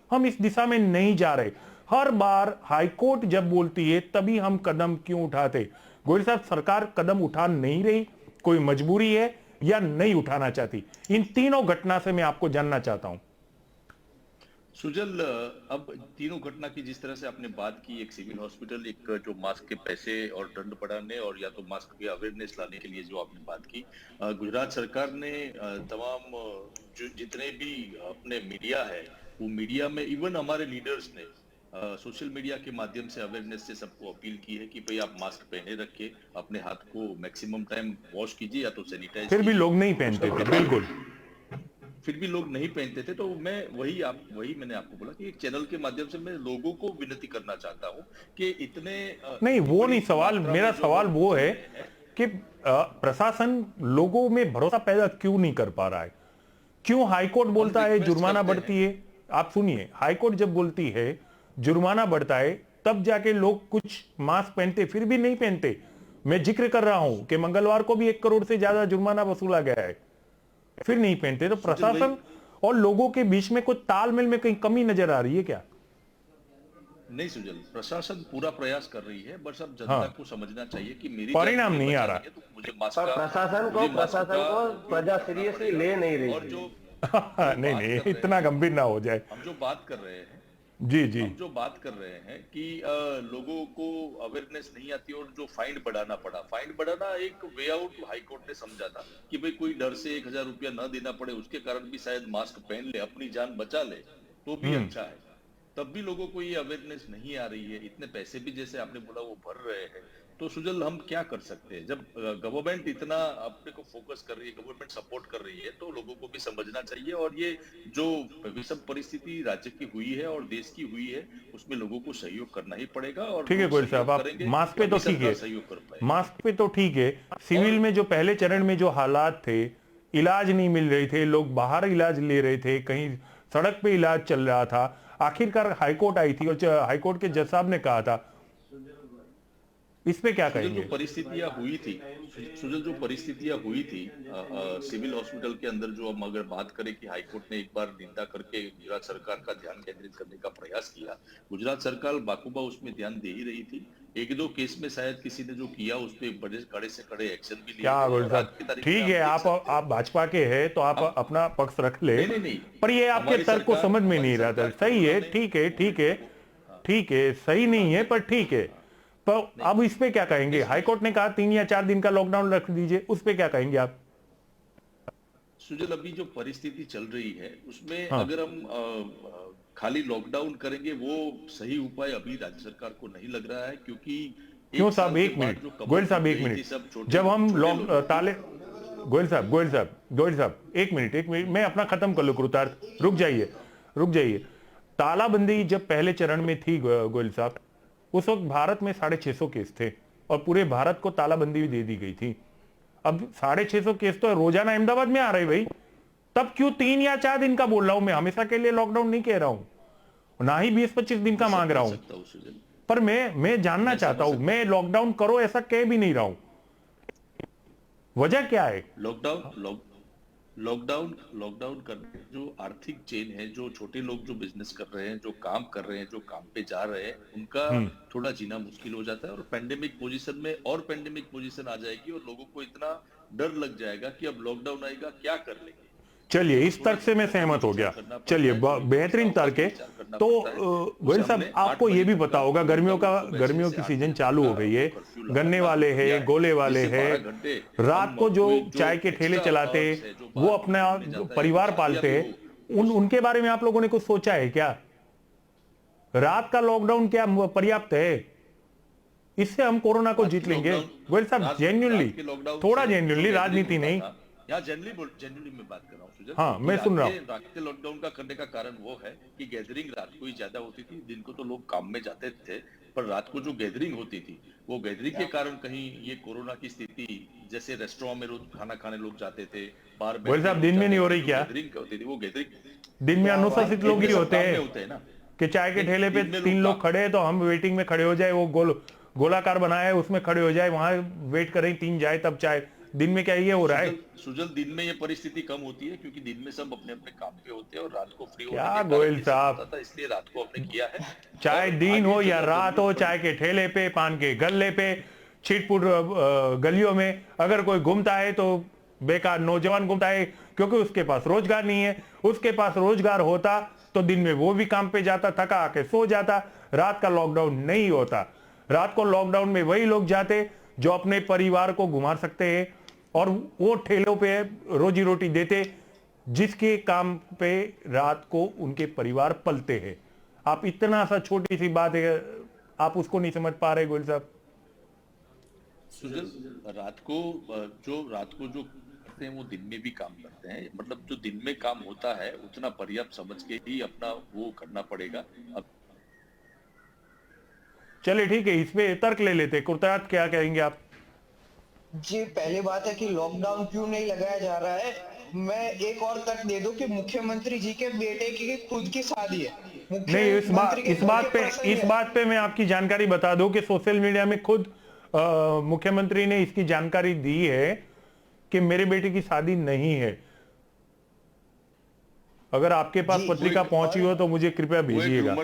[SPEAKER 1] हम इस दिशा में नहीं जा रहे। हर बार हाईकोर्ट जब बोलती है तभी हम कदम क्यों उठाते? गोयल साहब, सरकार कदम उठा नहीं रही, कोई मजबूरी है या नहीं उठाना चाहती? इन तीनों घटना से मैं आपको जानना चाहता हूं।
[SPEAKER 3] सुजल, अब तीनों घटना की जिस तरह से आपने बात की, एक सिविल हॉस्पिटल, एक जो मास्क के पैसे और दंड बढ़ाने और या तो मास्क की अवेयरनेस लाने के लिए जो आपने बात की, गुजरात सरकार ने तमाम जो जितने भी अपने मीडिया है, वो मीडिया में इवन हमारे लीडर्स ने सोशल मीडिया के माध्यम से अवेयरनेस से सबको अपील की है कि भाई आप मास्क पहने रखिए, अपने हाथ को मैक्सिमम टाइम वॉश कीजिए या तो सैनिटाइज
[SPEAKER 1] फिर भी
[SPEAKER 3] कीजिए।
[SPEAKER 1] लोग नहीं
[SPEAKER 3] उसका
[SPEAKER 1] पहनते थे,
[SPEAKER 3] प्रभाव
[SPEAKER 1] बिल्कुल।
[SPEAKER 3] फिर भी लोग नहीं पहनते थे, तो मैं वही मैंने आपको बोला कि एक चैनल के माध्यम से मैं लोगों को विनती करना चाहता हूँ कि इतने
[SPEAKER 1] नहीं, वो
[SPEAKER 3] बड़ी
[SPEAKER 1] नहीं सवाल,
[SPEAKER 3] मात्रा
[SPEAKER 1] मेरा
[SPEAKER 3] में जो
[SPEAKER 1] सवाल
[SPEAKER 3] लोग
[SPEAKER 1] वो
[SPEAKER 3] घूम
[SPEAKER 1] है
[SPEAKER 3] रहे हैं।
[SPEAKER 1] कि प्रशासन लोगों में भरोसा पैदा क्यों नहीं कर पा रहा है? क्यों हाईकोर्ट बोलता है
[SPEAKER 3] रिक्वेस्ट
[SPEAKER 1] जुर्माना
[SPEAKER 3] करते
[SPEAKER 1] बढ़ती है? आप सुनिए, हाईकोर्ट जब बोलती है जुर्माना बढ़ता है, तब जाके लोग कुछ मास्क पहनते, फिर भी नहीं पहनते। मैं जिक्र कर रहा हूं कि मंगलवार को भी 1 करोड़ से ज्यादा जुर्माना वसूला गया है, फिर नहीं पहनते। तो प्रशासन और लोगों के बीच में कुछ तालमेल में कहीं कमी नजर आ रही है क्या?
[SPEAKER 3] नहीं सुजल, प्रशासन पूरा प्रयास कर रही है, बस अब जनता
[SPEAKER 1] हाँ।
[SPEAKER 3] को समझना चाहिए कि मेरी
[SPEAKER 1] परिणाम
[SPEAKER 3] जान
[SPEAKER 1] नहीं आ
[SPEAKER 3] बचानी
[SPEAKER 1] रहा।
[SPEAKER 3] है, तो मुझे मास्क
[SPEAKER 4] पर
[SPEAKER 3] का
[SPEAKER 4] प्रशासन को प्रजा सीरियसली ले नहीं रही
[SPEAKER 3] और
[SPEAKER 4] है।
[SPEAKER 3] जो
[SPEAKER 1] नहीं
[SPEAKER 3] बात
[SPEAKER 1] नहीं,
[SPEAKER 3] कर रहे
[SPEAKER 1] इतना
[SPEAKER 3] हैं,
[SPEAKER 1] गंभीर ना हो जाए।
[SPEAKER 3] हम जो बात कर रहे हैं
[SPEAKER 1] जी जी।
[SPEAKER 3] हम जो बात कर रहे हैं कि लोगों को अवेयरनेस नहीं आती और जो फाइन बढ़ाना पड़ा, फाइन बढ़ाना एक वे आउट हाईकोर्ट ने समझा था कि भाई कोई डर से 1,000 रुपया न देना पड़े, उसके कारण भी शायद मास्क पहन ले, अपनी जान बचा ले, तो भी अच्छा है। तब भी लोगों को ये अवेयरनेस नहीं आ रही है, इतने पैसे भी जैसे आपने बोला वो भर रहे हैं। तो सुजल, हम क्या कर सकते हैं? जब गवर्नमेंट इतना अपने को फोकस कर रही है, गवर्नमेंट सपोर्ट कर रही है, तो लोगों को भी समझना चाहिए। और ये जो विषम परिस्थिति राज्य की हुई है और देश की हुई है, उसमें लोगों को सहयोग करना ही पड़ेगा। और
[SPEAKER 1] ठीक है
[SPEAKER 3] लोग
[SPEAKER 1] गोयल
[SPEAKER 3] सहयोग
[SPEAKER 1] साहब, आप
[SPEAKER 3] करेंगे,
[SPEAKER 1] मास्क पे तो
[SPEAKER 3] तभी
[SPEAKER 1] ठीक
[SPEAKER 3] सरकार
[SPEAKER 1] है,
[SPEAKER 3] सहयोग कर पाएगी।
[SPEAKER 1] मास्क पे तो ठीक है। सिविल में जो पहले चरण में जो हालात थे, इलाज नहीं मिल रहे थे, लोग बाहर इलाज ले रहे थे, कहीं सड़क पे इलाज चल रहा था, आखिरकार हाईकोर्ट आई थी और हाईकोर्ट के जज साहब ने कहा था, इस पे क्या
[SPEAKER 3] सुजल,
[SPEAKER 1] कहेंगे?
[SPEAKER 3] जो परिस्थितियां हुई थी सुजल, जो परिस्थितियां हुई थी सिविल हॉस्पिटल के अंदर, जो हम अगर बात करें कि हाईकोर्ट ने एक बार निंदा करके गुजरात सरकार का ध्यान केंद्रित करने का प्रयास किया, गुजरात सरकार बाखूबा उसमें ध्यान दे ही रही थी। 1-2 केस में शायद किसी ने जो किया उस पे बड़े कड़े से कड़े एक्शन भी लिए
[SPEAKER 1] क्या
[SPEAKER 3] गए।
[SPEAKER 1] गोयल
[SPEAKER 3] और आज
[SPEAKER 1] साहब,
[SPEAKER 3] की तारीख
[SPEAKER 1] ठीक
[SPEAKER 3] में
[SPEAKER 1] है,
[SPEAKER 3] हम देख सकते हैं।
[SPEAKER 1] आप भाजपा के हैं तो आप
[SPEAKER 3] हम-
[SPEAKER 1] अपना पक्ष रख ले,
[SPEAKER 3] नहीं,
[SPEAKER 1] पर ये आपके
[SPEAKER 3] हमारी
[SPEAKER 1] तर्क को
[SPEAKER 3] सरकार-
[SPEAKER 1] समझ में नहीं
[SPEAKER 3] हमारी
[SPEAKER 1] रहा था।
[SPEAKER 3] सरकार
[SPEAKER 1] सही है,
[SPEAKER 3] कोरोना में-
[SPEAKER 1] ठीक है, ठीक है, ठीक है, सही नहीं है पर ठीक है। पर अब इस पे क्या कहेंगे? हाईकोर्ट ने कहा 3 या 4 दिन का लॉकडाउन रख दीजिए, उस पे क्या कहेंगे आप?
[SPEAKER 3] सुजल, अभी जो परिस्थिति चल रही है उसमें
[SPEAKER 1] हाँ।
[SPEAKER 3] अगर हम खाली लॉकडाउन करेंगे, वो सही उपाय अभी राज्य सरकार को नहीं लग रहा है, क्योंकि
[SPEAKER 1] क्यों
[SPEAKER 3] एक साल
[SPEAKER 1] साहब,
[SPEAKER 3] के
[SPEAKER 1] एक
[SPEAKER 3] बाद
[SPEAKER 1] मिनट
[SPEAKER 3] जो कमर
[SPEAKER 1] गोयल साहब,
[SPEAKER 3] टूट
[SPEAKER 1] एक
[SPEAKER 3] गई थी
[SPEAKER 1] मिनट,
[SPEAKER 3] सब छोटे-
[SPEAKER 1] जब हम
[SPEAKER 3] छोटे
[SPEAKER 1] लॉक
[SPEAKER 3] लोगों की,
[SPEAKER 1] ताले, गोयल साहब, एक मिनट, मैं अपना खत्म कर लूं कृतार्थ, रुक जाइए। तालाबंदी जब पहले चरण में थी गोयल साहब, उस वक्त भारत में 650 केस थे और पूरे भारत को तालाबंदी भी दे दी गई थी। अब 650 केस तो रोजाना अहमदाबाद में आ रहे भाई, तब क्यों 3 या 4 दिन का बोल रहा हूं? मैं हमेशा के लिए लॉकडाउन नहीं कह रहा हूं, ना ही 20-25 दिन का मांग रहा हूं,
[SPEAKER 3] सकता हूं सुजल।
[SPEAKER 1] पर मैं जानना चाहता हूं, मैं लॉकडाउन करो ऐसा कह भी नहीं रहा हूं, वजह क्या है?
[SPEAKER 3] लॉकडाउन करने जो आर्थिक चेन है, जो छोटे लोग जो बिजनेस कर रहे हैं, जो काम कर रहे हैं, जो काम पे जा रहे हैं, उनका थोड़ा जीना मुश्किल हो जाता है। और पेंडेमिक पोजीशन में और पेंडेमिक पोजीशन आ जाएगी और लोगों को इतना डर लग जाएगा कि अब लॉकडाउन आएगा, क्या कर लेंगे।
[SPEAKER 1] चलिए, इस तर्क से मैं सहमत हो गया। चलिए, बेहतरीन तर्क है। तो गोयल साहब, आपको ये भी पता होगा, गर्मियों की सीजन चालू हो गई है, गन्ने वाले हैं, गोले वाले हैं, रात को जो चाय के ठेले चलाते हैं, वो अपना परिवार पालते हैं, उनके बारे में आप लोगों ने कुछ सोचा है क्या? रात का लॉकडाउन क्या पर्याप्त है? इससे हम कोरोना को जीत लेंगे? गोयल साहब, जेन्युइनली, थोड़ा जेन्युइनली, राजनीति नहीं,
[SPEAKER 3] यहाँ जनरली मैं बात कर रहा हूँ सुजल।
[SPEAKER 1] हाँ, मैं सुन रहा हूँ।
[SPEAKER 3] रात के लॉकडाउन का करने का कारण वो है कि गैदरिंग रात को ही ज्यादा होती थी, दिन को तो लोग काम में जाते थे, पर रात को जो गैदरिंग होती थी, वो गैदरिंग के कारण कहीं ये कोरोना की स्थिति, जैसे रेस्टोरेंट में रोज खाना खाने लोग जाते थे, बाहर
[SPEAKER 1] गोयल साहब, दिन में नहीं हो रही क्या?
[SPEAKER 3] गैदरिंग होती थी, वो गैदरिंग
[SPEAKER 1] दिन में अनुशासित लोग ही होते हैं
[SPEAKER 3] ना
[SPEAKER 1] कि चाय के ठेले पे 3 लोग खड़े हैं तो हम वेटिंग में खड़े हो जाए, वो गोलाकार बनाया है उसमें खड़े हो जाए, वहां वेट करें 3 जाए तब चाय। दिन में क्या ये हो रहा है?
[SPEAKER 3] सुजल, दिन में ये परिस्थिति कम होती है क्योंकि दिन में सब अपने अपने काम पे होते हैं और रात को फ्री होने
[SPEAKER 1] क्या
[SPEAKER 3] के
[SPEAKER 1] गोयल
[SPEAKER 3] कारण
[SPEAKER 1] साहब,
[SPEAKER 3] होता था, इसलिए रात को हमने किया है।
[SPEAKER 1] चाहे दिन हो या रात हो, चाय के ठेले पे, पान के गल्ले पे, छिटपुट गलियों में अगर कोई घूमता है तो बेकार नौजवान घूमता है, क्योंकि उसके पास रोजगार नहीं है। उसके पास रोजगार होता तो दिन में वो भी काम पे जाता, थका आके सो जाता, रात का लॉकडाउन नहीं होता। रात को लॉकडाउन में वही लोग जाते जो अपने परिवार को घुमा सकते हैं और वो ठेलों पे रोजी रोटी देते जिसके काम पे रात को उनके परिवार पलते हैं। आप इतना सा छोटी सी बात है, आप उसको नहीं समझ पा रहे गोयल साहब।
[SPEAKER 3] सुजल, रात को जो करते हैं वो दिन में भी काम करते हैं, मतलब जो दिन में काम होता है उतना पर्याप्त समझ के ही अपना वो करना पड़ेगा। अब
[SPEAKER 1] चलिए ठीक है, इस पे तर्क ले लेते। कुर्तायात क्या कहेंगे आप?
[SPEAKER 5] जी, पहली बात है कि लॉकडाउन क्यों नहीं लगाया जा रहा है। मैं एक और तर्क दे दूं कि मुख्यमंत्री जी के बेटे की खुद की शादी है।
[SPEAKER 1] नहीं, इस बात पे मैं आपकी जानकारी बता दूं कि सोशल मीडिया में खुद मुख्यमंत्री ने इसकी जानकारी दी है कि मेरे बेटे की शादी नहीं है। अगर आपके पास पत्रिका पहुंची हो तो मुझे कृपया भेजिएगा।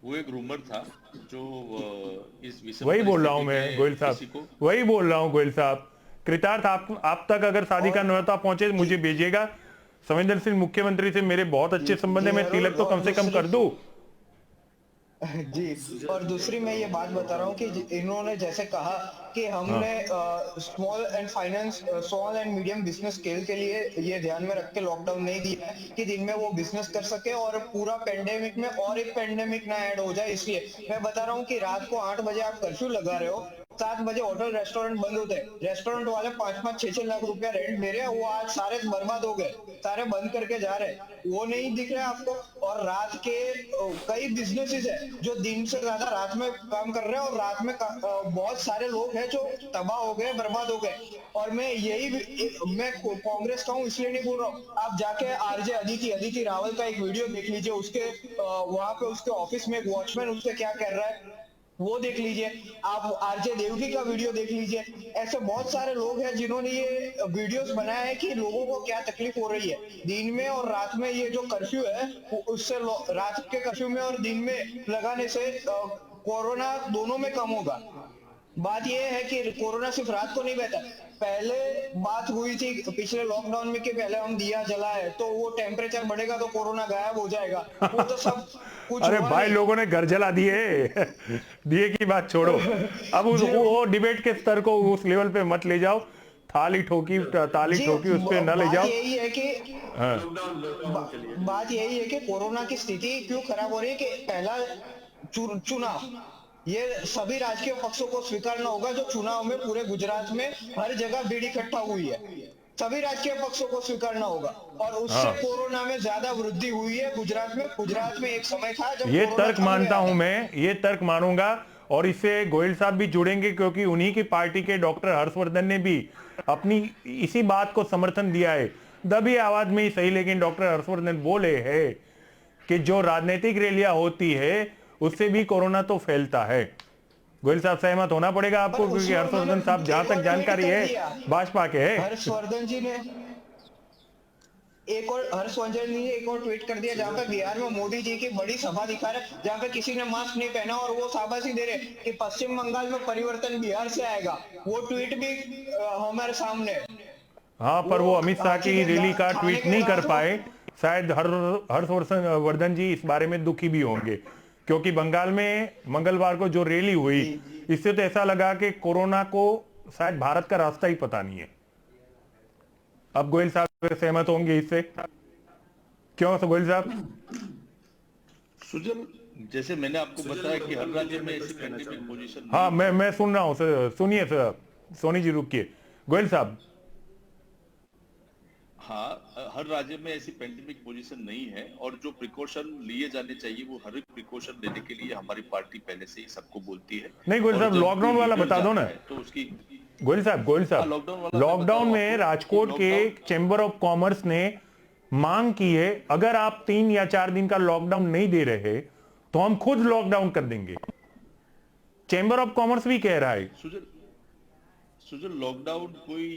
[SPEAKER 3] वो एक रूमर था जो इस विषय
[SPEAKER 1] वही बोल रहा हूं मैं गोयल साहब, वही बोल रहा हूं गोयल साहब। कृतार्थ आप तक अगर शादी का न्योता पहुंचे मुझे भेजिएगा। संवेदनशील मुख्यमंत्री से मेरे बहुत अच्छे संबंध है, मैं तिलक तो कम से कम कर दूं।
[SPEAKER 5] जी, और दूसरी मैं ये बात बता रहा हूँ कि इन्होंने जैसे कहा कि हमने small and medium business scale के लिए ये ध्यान में रख के लॉकडाउन नहीं दिया है कि दिन में वो बिजनेस कर सके और पूरा पेंडेमिक में और एक पेंडेमिक ना ऐड हो जाए। इसलिए मैं बता रहा हूँ कि रात को 8 बजे आप कर्फ्यू लगा रहे हो, 7 बजे होटल रेस्टोरेंट बंद होते हैं, रेस्टोरेंट वाले 5-6 लाख रुपया रेंट दे रहे हैं, वो आज सारे बर्बाद हो गए, सारे बंद करके जा रहे हैं, वो नहीं दिख रहा है आपको। और रात के कई बिजनेसेस है जो दिन से ज्यादा रात में काम कर रहे हैं और रात में बहुत सारे लोग हैं जो तबाह हो गए, बर्बाद हो गए। और मैं कांग्रेस का हूँ इसलिए नहीं बोल रहा हूँ, आप जाके आरजे अदिति रावल का एक वीडियो देख लीजिए, उसके वहां पे उसके ऑफिस में एक वॉचमैन उससे क्या कर रहा है वो देख लीजिए, आप आरजे देवगी का वीडियो देख लीजिए। ऐसे बहुत सारे लोग हैं जिन्होंने ये वीडियोस बनाया है कि लोगों को क्या तकलीफ हो रही है दिन में और रात में। ये जो कर्फ्यू है उससे रात के कर्फ्यू में और दिन में लगाने से कोरोना दोनों में कम होगा। बात यह है कि कोरोना सिर्फ रात को नहीं बहता। पहले बात हुई थी पिछले लॉकडाउन में कि पहले हम दिया जलाए तो वो टेम्परेचर बढ़ेगा तो कोरोना गायब हो जाएगा, वो तो सब कुछ
[SPEAKER 1] अरे भाई लोगों ने घर जला दिए दिए की बात छोड़ो, अब वो डिबेट के स्तर को उस लेवल पे मत ले जाओ। ताली ठोकी उस पे न ले जाओ।
[SPEAKER 5] यही है कि बात यही है कि कोरोना की स्थिति क्यों खराब हो रही है कि पहला चुनाव ये सभी राजकीय पक्षों को स्वीकारना होगा जो चुनाव में पूरे गुजरात में हर जगह भीड़ इकट्ठा हुई है, सभी राजकीय पक्षों को स्वीकारना होगा। और उससे कोरोना में ज्यादा वृद्धि हुई है गुजरात में एक समय था जब
[SPEAKER 1] ये तर्क मानता हूं मैं, ये तर्क मानूंगा और इससे गोयल साहब भी जुड़ेंगे क्योंकि उन्हीं की पार्टी के डॉक्टर हर्षवर्धन ने भी अपनी इसी बात को समर्थन दिया है, दबी आवाज में ही सही, लेकिन डॉक्टर हर्षवर्धन बोले हैं कि जो राजनीतिक रैलियां होती है उससे भी कोरोना तो फैलता है। गोयल साहब सहमत होना पड़ेगा आपको क्योंकि हर्षवर्धन साहब जहां तक जानकारी है भाजपा के है।
[SPEAKER 5] हर्षवर्धन जी ने एक और ट्वीट कर दिया जहां पे बिहार में मोदी जी की बड़ी सभा दिखा रहे जहां पे किसी ने मास्क नहीं पहना और वो शाबाशी दे रहे कि पश्चिम बंगाल में परिवर्तन बिहार से आएगा। वो ट्वीट भी हमारे सामने।
[SPEAKER 1] हाँ, पर वो अमित शाह की रैली का ट्वीट नहीं कर पाए। शायद हर्षवर्धन जी इस बारे में दुखी भी होंगे क्योंकि बंगाल में मंगलवार को जो रैली हुई इससे तो ऐसा लगा कि कोरोना को शायद भारत का रास्ता ही पता नहीं है। अब गोयल साहब सहमत होंगे इससे? क्यों गोयल साहब?
[SPEAKER 3] सुजल, जैसे मैंने आपको बताया कि हर राज्य में ऐसी पेंडेमिक पोजीशन।
[SPEAKER 1] हाँ, मैं सुन रहा हूँ, सुनिए सर, सोनी जी रुकिए। गोयल साहब,
[SPEAKER 3] हाँ, हर राज्य में ऐसी पेंडेमिक पोजीशन नहीं है और जो प्रिकॉशन लिए जाने चाहिए वो हर एक प्रिकॉशन लेने के लिए हमारी पार्टी पहले से ही सबको बोलती है।
[SPEAKER 1] नहीं गोयल साहब, लॉकडाउन वाला बता दो ना।
[SPEAKER 3] तो उसकी
[SPEAKER 1] गोयल साहब लॉकडाउन में राजकोट के चैम्बर ऑफ कॉमर्स ने मांग की है अगर आप 3 या 4 दिन का लॉकडाउन नहीं दे रहे तो हम खुद लॉकडाउन कर देंगे। चैम्बर ऑफ कॉमर्स भी कह रहा है।
[SPEAKER 3] सुजल, लॉकडाउन कोई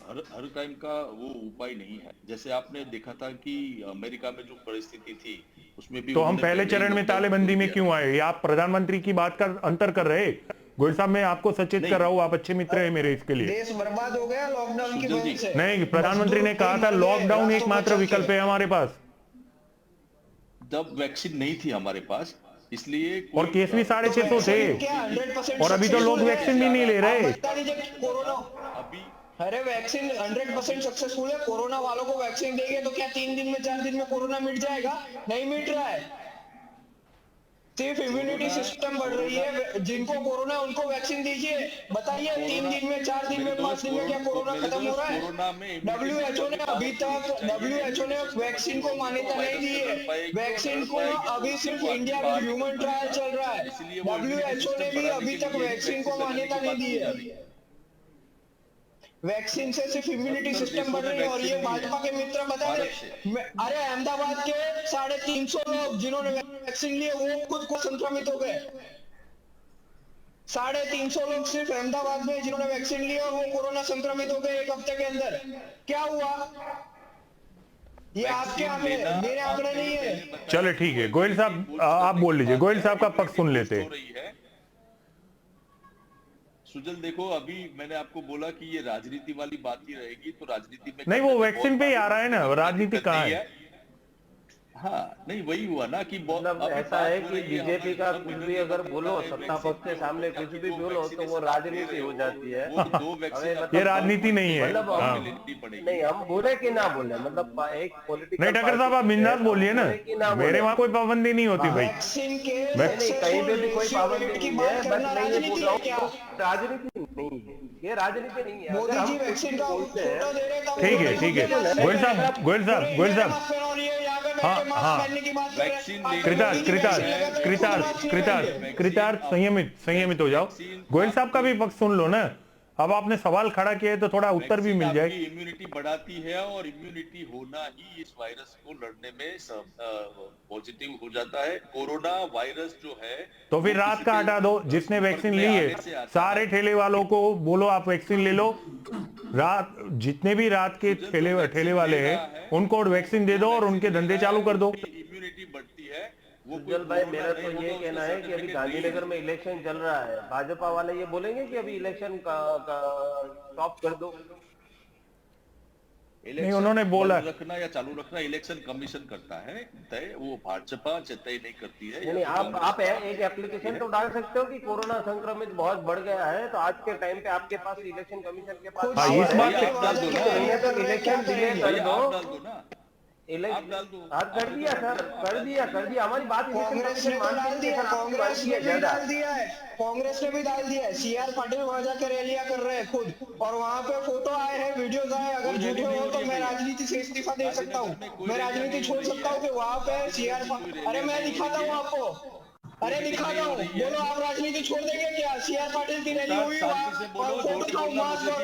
[SPEAKER 3] हर टाइम का वो उपाय नहीं है। जैसे आपने देखा था कि अमेरिका में जो परिस्थिति थी उसमें भी
[SPEAKER 1] तो हम पहले चरण में तालेबंदी में क्यों आए? आप प्रधानमंत्री की बात का अंतर कर रहे। गोयल साहब, मैं आपको सचेत कर रहा हूँ, आप अच्छे मित्र हैं मेरे, इसके लिए।
[SPEAKER 5] देश बर्बाद हो गया लॉकडाउन की वजह से।
[SPEAKER 1] नहीं, प्रधानमंत्री ने कहा था लॉकडाउन एकमात्र विकल्प है हमारे पास।
[SPEAKER 3] जब वैक्सीन नहीं थी हमारे पास, इसलिए
[SPEAKER 1] और केस भी 650 थे,
[SPEAKER 5] क्या 100%
[SPEAKER 1] और अभी तो लोग वैक्सीन भी नहीं ले रहे।
[SPEAKER 5] बता दीजिए कोरोना,
[SPEAKER 3] अभी
[SPEAKER 5] अरे वैक्सीन 100% सक्सेसफुल है। कोरोना वालों को वैक्सीन देंगे तो क्या 3 दिन में 4 दिन में कोरोना मिट जाएगा? नहीं मिट रहा है। सिर्फ इम्यूनिटी सिस्टम बढ़ रही है। जिनको कोरोना है उनको वैक्सीन दीजिए। बताइए 3 दिन में 4 दिन में 5 दिन में क्या कोरोना खत्म हो रहा है? WHO ने अभी तक WHO ने वैक्सीन को मान्यता नहीं दी है। वैक्सीन को अभी सिर्फ इंडिया में ह्यूमन ट्रायल चल रहा है। WHO ने भी अभी तक वैक्सीन को मान्यता नहीं दी है। वैक्सीन से सिर्फ इम्यूनिटी सिस्टम बढ़ रही है। और ये भाजपा के मित्र बता रहे, अरे अहमदाबाद के 350 लोग जिन्होंने वैक्सीन लिए वो खुद को संक्रमित हो गए। 350 लोग सिर्फ अहमदाबाद में जिन्होंने वैक्सीन लिए और वो कोरोना संक्रमित हो गए 1 हफ्ते के अंदर। क्या हुआ? ये आपके आंकड़े, मेरे आंकड़े नहीं है।
[SPEAKER 1] चलो ठीक है, गोयल साहब आप बोल लीजिए, गोयल साहब का पक्ष सुन लेते।
[SPEAKER 3] सुजल देखो, अभी मैंने आपको बोला कि ये राजनीति वाली बात ही रहेगी, तो राजनीति में
[SPEAKER 1] नहीं, वो वैक्सीन पे ही आ रहा है ना, राजनीति कहाँ है?
[SPEAKER 3] हाँ नहीं, वही हुआ ना कि
[SPEAKER 4] मतलब ऐसा है कि बीजेपी का कुछ भी अगर बोलो, सत्ता पक्ष के सामने कुछ भी बोलो तो वो राजनीति हो जाती है।
[SPEAKER 1] ये राजनीति नहीं है।
[SPEAKER 4] नहीं, हम बोले कि ना बोले, मतलब एक पॉलिटिकल
[SPEAKER 1] नहीं ठाकर साहब आप बिंदास बोलिए ना, मेरे वहाँ कोई पाबंदी नहीं होती भाई।
[SPEAKER 4] कहीं पे भी कोई पाबंदी नहीं है, बस नहीं ये बोल रहा हूँ राजनीति नहीं है, ये राजनीति नहीं है।
[SPEAKER 5] मोदी जी वैक्सीन का फोटो दे रहे हैं,
[SPEAKER 1] ठीक है ठीक है, गोयल साहब गोयल साहब गोयल साहब, हाँ हाँ, कृतार्थ संयमित हो जाओ। गोयल साहब का भी पक्ष सुन लो ना। अब आपने सवाल खड़ा किया है तो थोड़ा उत्तर भी मिल जाएगी।
[SPEAKER 3] इम्यूनिटी बढ़ाती है और इम्यूनिटी होना ही इस वायरस को लड़ने में पॉजिटिव हो जाता है। कोरोना वायरस जो है
[SPEAKER 1] तो फिर रात का हटा दो, जिसने वैक्सीन ली है सारे ठेले वालों को बोलो आप वैक्सीन ले लो। रात जितने भी रात के ठेले वाले हैं उनको वैक्सीन दे दो और उनके धंधे चालू कर दो।
[SPEAKER 3] इम्यूनिटी बढ़ती है।
[SPEAKER 4] सुजल भाई, मेरा तो ये कहना है कि अभी गांधीनगर में इलेक्शन चल रहा है, भाजपा वाले ये बोलेंगे कि अभी इलेक्शन का स्टॉप कर दो।
[SPEAKER 1] नहीं, उन्होंने बोला
[SPEAKER 3] रखना या चालू रखना इलेक्शन कमीशन करता है तय, वो भाजपा तय नहीं करती है।
[SPEAKER 4] नहीं, आप एक एप्लीकेशन तो डाल सकते हो कि कोरोना संक्रमित बहुत बढ़ गया है, तो आज के टाइम पे आपके पास इलेक्शन कमीशन के पास
[SPEAKER 1] इस बात
[SPEAKER 4] इलेक्शन डिले कर दो,
[SPEAKER 3] डाल दो ना, आप डाल दो।
[SPEAKER 4] कर दिया सर, कर दिया हमारी बात
[SPEAKER 5] कांग्रेस ने डाल दिया, कांग्रेस ने भी डाल दिया है, कांग्रेस ने भी डाल दिया है। CR पाटिल वहां जाकर रैलियां कर रहे हैं खुद, और वहां पे फोटो आए हैं, वीडियोस आए। अगर झूठे हो तो मैं राजनीति से इस्तीफा दे सकता हूँ, मैं राजनीति छोड़ सकता हूँ कि वहां पे CR अरे मैं दिखाता हूँ आपको, अरे दिखाता हूँ, बोलो आप राजनीति छोड़ देंगे क्या? CR पाटिल की रैली हुई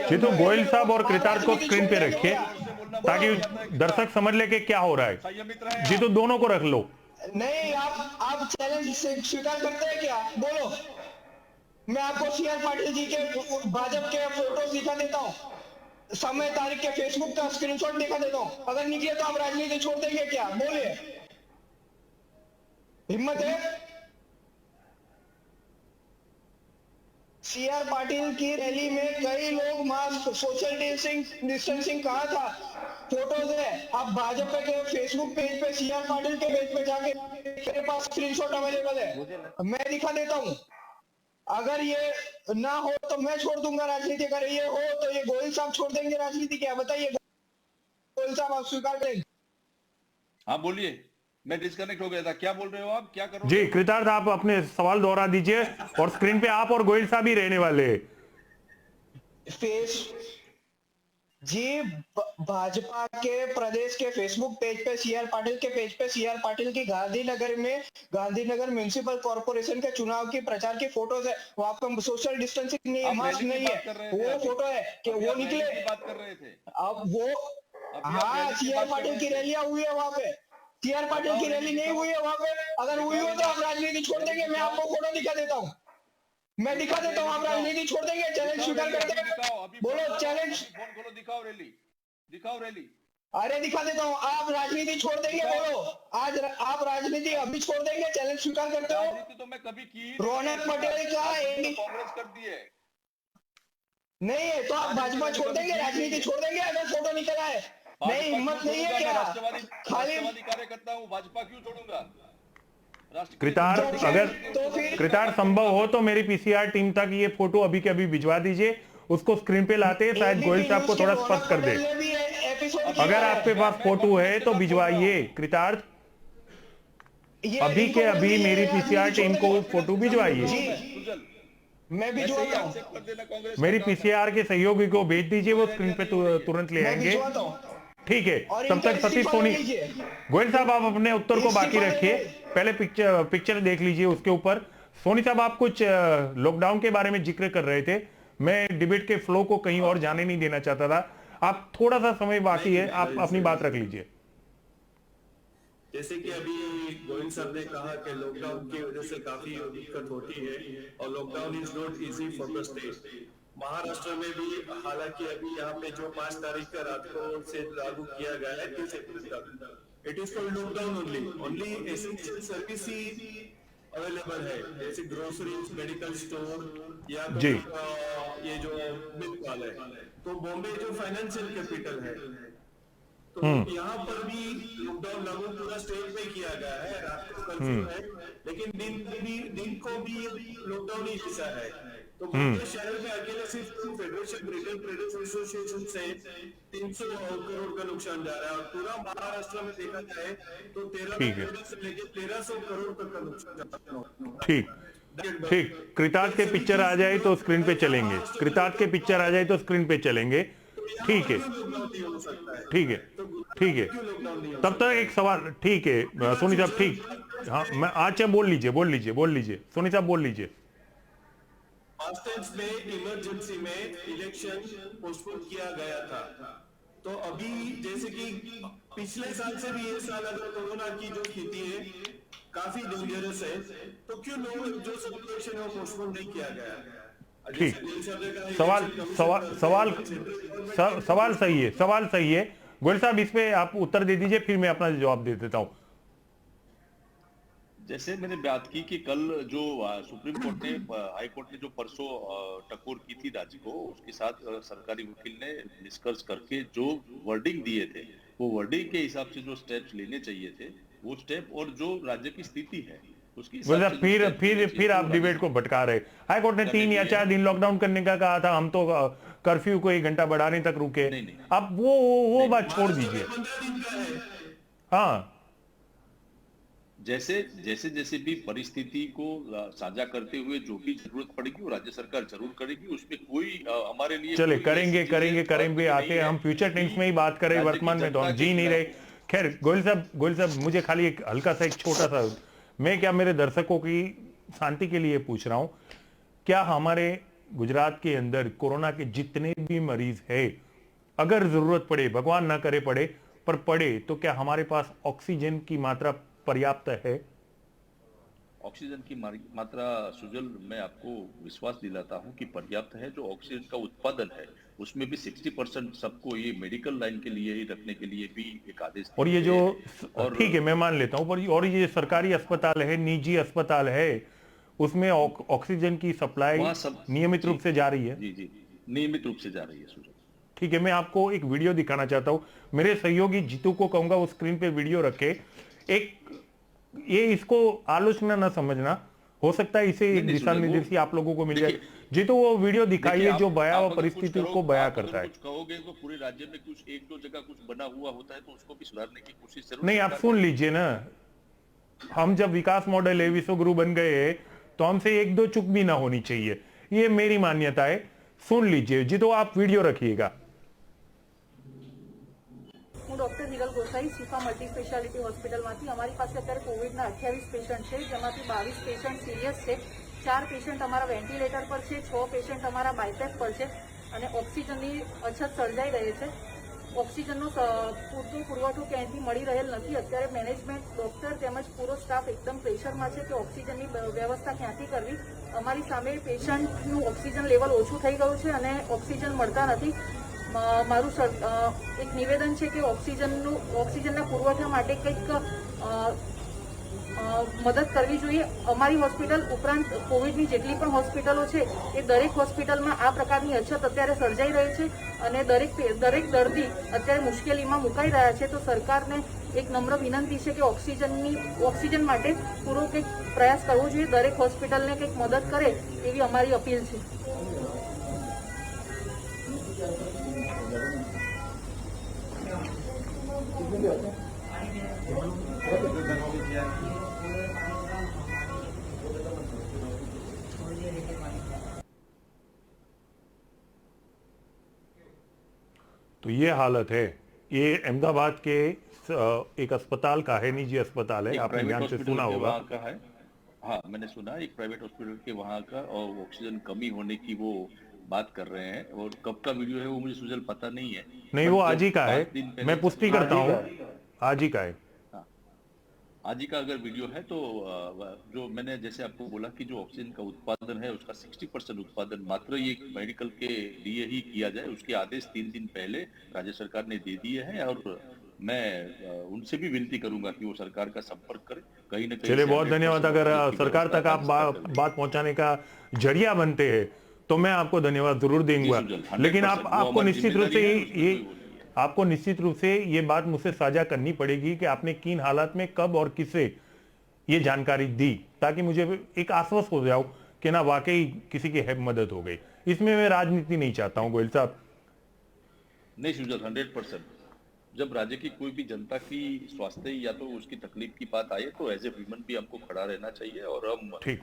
[SPEAKER 1] जी, तो गोयल साहब और कृतार्थ को स्क्रीन पे रखिए ताकि दर्शक समझ ले कि क्या हो रहा है। जी, तो दोनों को रख लो।
[SPEAKER 5] नहीं, आप चैलेंज स्वीकार करते हैं क्या? बोलो, मैं आपको CR पाटिल जी के भाजपा के फोटोज दिखा देता हूँ, समय तारीख के फेसबुक का स्क्रीनशॉट दिखा देता हूँ। अगर निकले तो आप राजनीति छोड़ देंगे क्या? बोलिए, हिम्मत है? CR पाटिल की रैली में कई लोग मास्क, सोशल डिस्टेंसिंग कहा था, फोटोज है। आप भाजपा के फेसबुक पेज पे, CR पाटिल के पेज पे जाके मेरे पास स्क्रीनशॉट अवेलेबल है, मैं दिखा देता हूँ। अगर ये ना हो तो मैं छोड़ दूंगा राजनीति। अगर ये हो तो ये गोयल साहब छोड़ देंगे राजनीति क्या? बताइए गोयल साहब, आप स्वीकार करेंगे?
[SPEAKER 3] हाँ बोलिए, मैं डिस्कनेक्ट हो गया था, क्या बोल रहे हो आप, क्या करो?
[SPEAKER 1] जी कृतार्थ, आप अपने सवाल दोहरा दीजिए, और स्क्रीन पे आप और गोयल साहब ही रहने वाले
[SPEAKER 5] जी। भाजपा के प्रदेश के फेसबुक पेज पे, CR पाटिल के पेज पे, CR पाटिल की गांधीनगर म्युनिसिपल कॉर्पोरेशन के चुनाव की प्रचार की फोटोज है। वहां पर सोशल डिस्टेंसिंग नहीं है, मास्क नहीं है, वो फोटो है कि वो निकले
[SPEAKER 3] बात कर रहे थे।
[SPEAKER 5] अब वो, हाँ, CR पाटिल की रैलियां हुई है वहां पे, CR पाटिल की रैली नहीं हुई है वहां पे। अगर हुई हो तो आप राजनीति छोड़ देंगे? मैं आपको फोटो दिखा देता हूँ, मैं दिखा देता हूँ, आप राजनीति छोड़ देंगे? चैलेंज स्वीकार करते हैं? बोलो चैलेंज,
[SPEAKER 3] फोन खोलो, दिखाओ रैली।
[SPEAKER 5] अरे दिखा देता हूँ, आप राजनीति छोड़ देंगे? बोलो, आज आप राजनीति अभी छोड़ देंगे? चैलेंज स्वीकार करते हो?
[SPEAKER 3] राजनीति तो मैं कभी की
[SPEAKER 5] रौनक पटेल का
[SPEAKER 3] कांग्रेस कर दी है,
[SPEAKER 5] नहीं है तो आप भाजपा छोड़ देंगे, राजनीति छोड़ देंगे? अगर फोटो निकला है नहीं, हिम्मत नहीं है क्या?
[SPEAKER 3] राष्ट्रवादी कार्यकर्ता हूँ, भाजपा क्यों छोड़ूंगा?
[SPEAKER 1] कृतार्थ, अगर कृतार्थ संभव हो तो मेरी पीसीआर टीम तक ये फोटो अभी के अभी भिजवा दीजिए, उसको स्क्रीन पे लाते शायद गोयल साहब को थोड़ा स्पष्ट कर दे। अगर आपके पास फोटो है तो भिजवाइए कृतार्थ, अभी के अभी मेरी पीसीआर टीम को फोटो भिजवाइए।
[SPEAKER 5] मैं भिजवाता हूं,
[SPEAKER 1] मेरी पीसीआर के सहयोगी को भेज दीजिए, वो स्क्रीन पे तुरंत ले आएंगे। ठीक है, तब तक सतीश सोनी गोयल साहब आप अपने उत्तर को बाकी रखिए, पहले पिक्चर देख लीजिए उसके ऊपर। सोनी साहब आप कुछ लॉकडाउन के बारे में जिक्र कर रहे थे, मैं डिबेट के फ्लो को कहीं और जाने नहीं देना चाहता था, आप थोड़ा सा समय बाकी है, आप अपनी बात रख लीजिए।
[SPEAKER 2] जैसे कि अभी गोविंद साहब ने कहा कि लॉकडाउन की वजह से काफी दिक्कत होती है और lockdown is not easy for the state. Maharashtra में भी हालांकि अभी यहाँ पे जो 5 तारीख का रात को से लागू किया गया है 30 अप्रैल तक, it is for lockdown only essential service he available है, जैसे ग्रोसरीज, मेडिकल स्टोर या तो ये जो मिल्क वाला है। तो बॉम्बे जो फाइनेंशियल कैपिटल है, तो यहाँ पर भी लॉकडाउन लागू पूरा स्टेट में किया गया है, रात को कर्फ्यू है, लेकिन दिन को भी लॉकडाउन ही जैसा है। तो बॉम्बे शहर में अकेले सिर्फ फेडरेशन रिटेल ट्रेडर्स एसोसिएशन से 300 करोड़ का नुकसान जा रहा है और पूरा महाराष्ट्र में देखा जाए तो 13 से लेकर 1300 करोड़ तक का नुकसान जा रहा है।
[SPEAKER 1] ठीक, कृतार्थ के पिक्चर आ जाए तो स्क्रीन पे चलेंगे, कृतार्थ के पिक्चर आ जाए तो स्क्रीन पे चलेंगे। ठीक है, ठीक है, ठीक है, तब तक एक सवाल। ठीक है सोनी साहब, ठीक, हाँ मैं अच्छा बोल लीजिए सोनी साहब बोल लीजिए।
[SPEAKER 2] में इमरजेंसी में इलेक्शन पोस्टपोन किया गया था, तो अभी जैसे कि पिछले साल से भी ये साल अगर कोरोना की जो स्थिति है काफी डेंजरस है, तो क्यों लोग जो सब इलेक्शन है पोस्टपोन नहीं किया गया?
[SPEAKER 1] ठीक, सवाल सही है गोयल साहब, इस पे आप उत्तर दे दीजिए, फिर मैं अपना जवाब दे देता हूं।
[SPEAKER 3] जैसे मैंने बात की कि कल जो सुप्रीम कोर्ट ने, हाई कोर्ट ने जो परसों टकोर की थी राज्य को, उसके साथ सरकारी वकील ने निष्कर्ष करके जो वर्डिंग दिए थे, वो वर्डिंग के हिसाब से जो स्टेप्स लेने चाहिए थे वो स्टेप, और जो राज्य की स्थिति है उसकी
[SPEAKER 1] फिर आप डिबेट को भटका रहे। हाई कोर्ट ने 3 या 4 दिन लॉकडाउन करने का कहा था, हम तो कर्फ्यू को 1 घंटा बढ़ाने तक रुके। अब वो बात छोड़ दीजिए। हाँ,
[SPEAKER 3] जैसे भी परिस्थिति को साझा करते हुए जो भी जरूरत पड़ेगी वो राज्य सरकार जरूर करेगी, उसमें कोई हमारे लिए
[SPEAKER 1] चले करेंगे आके हम फ्यूचर टेंस में ही बात करें, वर्तमान में तो हम जी नहीं रहे। खैर गोयल साहब मुझे खाली एक हल्का सा, एक छोटा सा, मैं क्या मेरे दर्शकों की शांति के लिए पूछ रहा हूं, क्या हमारे गुजरात के अंदर कोरोना के जितने भी मरीज है, अगर जरूरत पड़े, भगवान ना करे पड़े, पर पड़े तो क्या हमारे पास ऑक्सीजन की मात्रा पर्याप्त है?
[SPEAKER 3] ऑक्सीजन की मात्रा सुजल, मैं आपको विश्वास दिलाता हूं कि पर्याप्त है। जो ऑक्सीजन का उत्पादन है उसमें भी 60% सबको ये मेडिकल लाइन के लिए ही रखने के लिए भी एक आदेश,
[SPEAKER 1] और ये जो ठीक है मैं मान लेता हूं, पर और ये सरकारी अस्पताल है, निजी अस्पताल है, उसमें ऑक्सीजन की सप्लाई नियमित रूप से जा रही है?
[SPEAKER 3] जी नियमित रूप से जा रही है सुजल।
[SPEAKER 1] ठीक है, मैं आपको एक वीडियो दिखाना चाहता हूं, मेरे सहयोगी जीतू को कहूंगा वो स्क्रीन पे वीडियो रखे। एक ये इसको आलोचना ना समझना, हो सकता है इसे एक दिशा निर्देश आप लोगों को मिल जाए। जी तो वो वीडियो दिखाइए जो भयावह परिस्थिति को बयां करता है।
[SPEAKER 3] कुछ कहोगे तो पूरे राज्य में कुछ 1-2 जगह कुछ बना हुआ होता है तो उसको भी सुधारने की कोशिश जरूर।
[SPEAKER 1] नहीं, आप सुन लीजिए ना, हम जब विकास मॉडल है, विश्वगुरु बन गए, तो हमसे 1-2 चूक भी ना होनी चाहिए, ये मेरी मान्यता है। सुन लीजिए जी, तो आप वीडियो रखिएगा।
[SPEAKER 6] હું doctor Hiral Gosai Shifa multi speciality હોસ્પિટલમાંથી, અમારી પાસે અત્યારે કોવિડના 28 પેશન્ટ છે, જેમાંથી 22 પેશન્ટ સિરિયસ છે, 4 પેશન્ટ અમારા વેન્ટિલેટર પર છે, 6 પેશન્ટ અમારા બાયપેસ પર છે અને ઓક્સિજનની અછત સર્જાઈ રહી છે। ઓક્સિજનનો પૂરતો પુરવઠો ક્યાંયથી મળી રહેલ નથી। અત્યારે મેનેજમેન્ટ, ડોક્ટર તેમજ પૂરો સ્ટાફ એકદમ પ્રેશરમાં છે કે ઓક્સિજનની વ્યવસ્થા ક્યાંથી કરવી। અમારી સામે પેશન્ટનું ઓક્સિજન લેવલ ઓછું થઈ ગયું છે અને ઓક્સિજન મળતા નથી। મારું એક નિવેદન છે કે ઓક્સિજનના પુરવઠા માટે કંઈક મદદ કરવી જોઈએ. અમારી હોસ્પિટલ ઉપરાંત કોવિડની જેટલી પણ હોસ્પિટલો છે એ દરેક હોસ્પિટલમાં આ પ્રકારની અછત અત્યારે સર્જાઈ રહી છે અને દરેક દર્દી અત્યારે મુશ્કેલીમાં મુકાઈ રહ્યા છે. તો સરકારને એક નમ્ર વિનંતી છે કે ઓક્સિજન માટે પૂરો કંઈક પ્રયાસ કરવો જોઈએ. દરેક હોસ્પિટલને કંઈક મદદ કરે એવી અમારી અપીલ છે.
[SPEAKER 1] तो ये हालत है. ये अहमदाबाद के एक अस्पताल का है, निजी अस्पताल है,
[SPEAKER 3] एक
[SPEAKER 1] आपने
[SPEAKER 3] प्राइवेट
[SPEAKER 1] ध्यान से
[SPEAKER 3] हॉस्पिटल
[SPEAKER 1] सुना
[SPEAKER 3] के
[SPEAKER 1] होगा.
[SPEAKER 3] वहाँ का है। हाँ, मैंने सुना एक प्राइवेट हॉस्पिटल के वहाँ का, और ऑक्सीजन कमी होने की वो बात कर रहे हैं। और कब का वीडियो है वो मुझे सुजल पता नहीं है।
[SPEAKER 1] नहीं,
[SPEAKER 3] बट
[SPEAKER 1] वो
[SPEAKER 3] जब
[SPEAKER 1] आज ही का है,
[SPEAKER 3] 5 दिन पहले-
[SPEAKER 1] मैं पुष्टि करता हूँ, आज ही का है.
[SPEAKER 3] आज ही का अगर वीडियो है तो जो मैंने जैसे आपको बोला कि जो ऑक्सीजन का उत्पादन है उसका 60% उत्पादन मात्र ये मेडिकल के लिए ही किया जाए, उसके आदेश 3 दिन पहले राज्य सरकार ने दे दिए हैं। और मैं उनसे भी विनती करूंगा कि वो सरकार का संपर्क करें, कहीं ना कहीं
[SPEAKER 1] चलिए,
[SPEAKER 3] से
[SPEAKER 1] बहुत
[SPEAKER 3] 100%
[SPEAKER 1] धन्यवाद. अगर
[SPEAKER 3] ऑक्सीजन की
[SPEAKER 1] सरकार
[SPEAKER 3] व्यवस्था
[SPEAKER 1] तक आप
[SPEAKER 3] राजस्थान कर
[SPEAKER 1] बात पहुंचाने का जरिया बनते हैं तो मैं आपको धन्यवाद जरूर दूंगा.
[SPEAKER 3] सुजल, 100%
[SPEAKER 1] लेकिन
[SPEAKER 3] वो
[SPEAKER 1] आपको
[SPEAKER 3] हमारी
[SPEAKER 1] निश्चित रूप से
[SPEAKER 3] जिम्मेदारी है, उसमें
[SPEAKER 1] ये
[SPEAKER 3] कोई वो नहीं है।
[SPEAKER 1] आपको निश्चित रूप से ये बात मुझसे साझा करनी पड़ेगी कि आपने किन हालात में कब और किसे ये जानकारी दी, ताकि मुझे एक आश्वस्त हो जाऊं कि ना वाकई किसी की मदद हो गई. इसमें मैं राजनीति नहीं चाहता हूं गोयल साहब.
[SPEAKER 3] नहीं सुजल, 100%. जब राज्य की कोई भी जनता की स्वास्थ्य या तो उसकी तकलीफ की बात आए तो एज ए ह्यूमन भी हमको खड़ा रहना चाहिए, और हम
[SPEAKER 1] ठीक.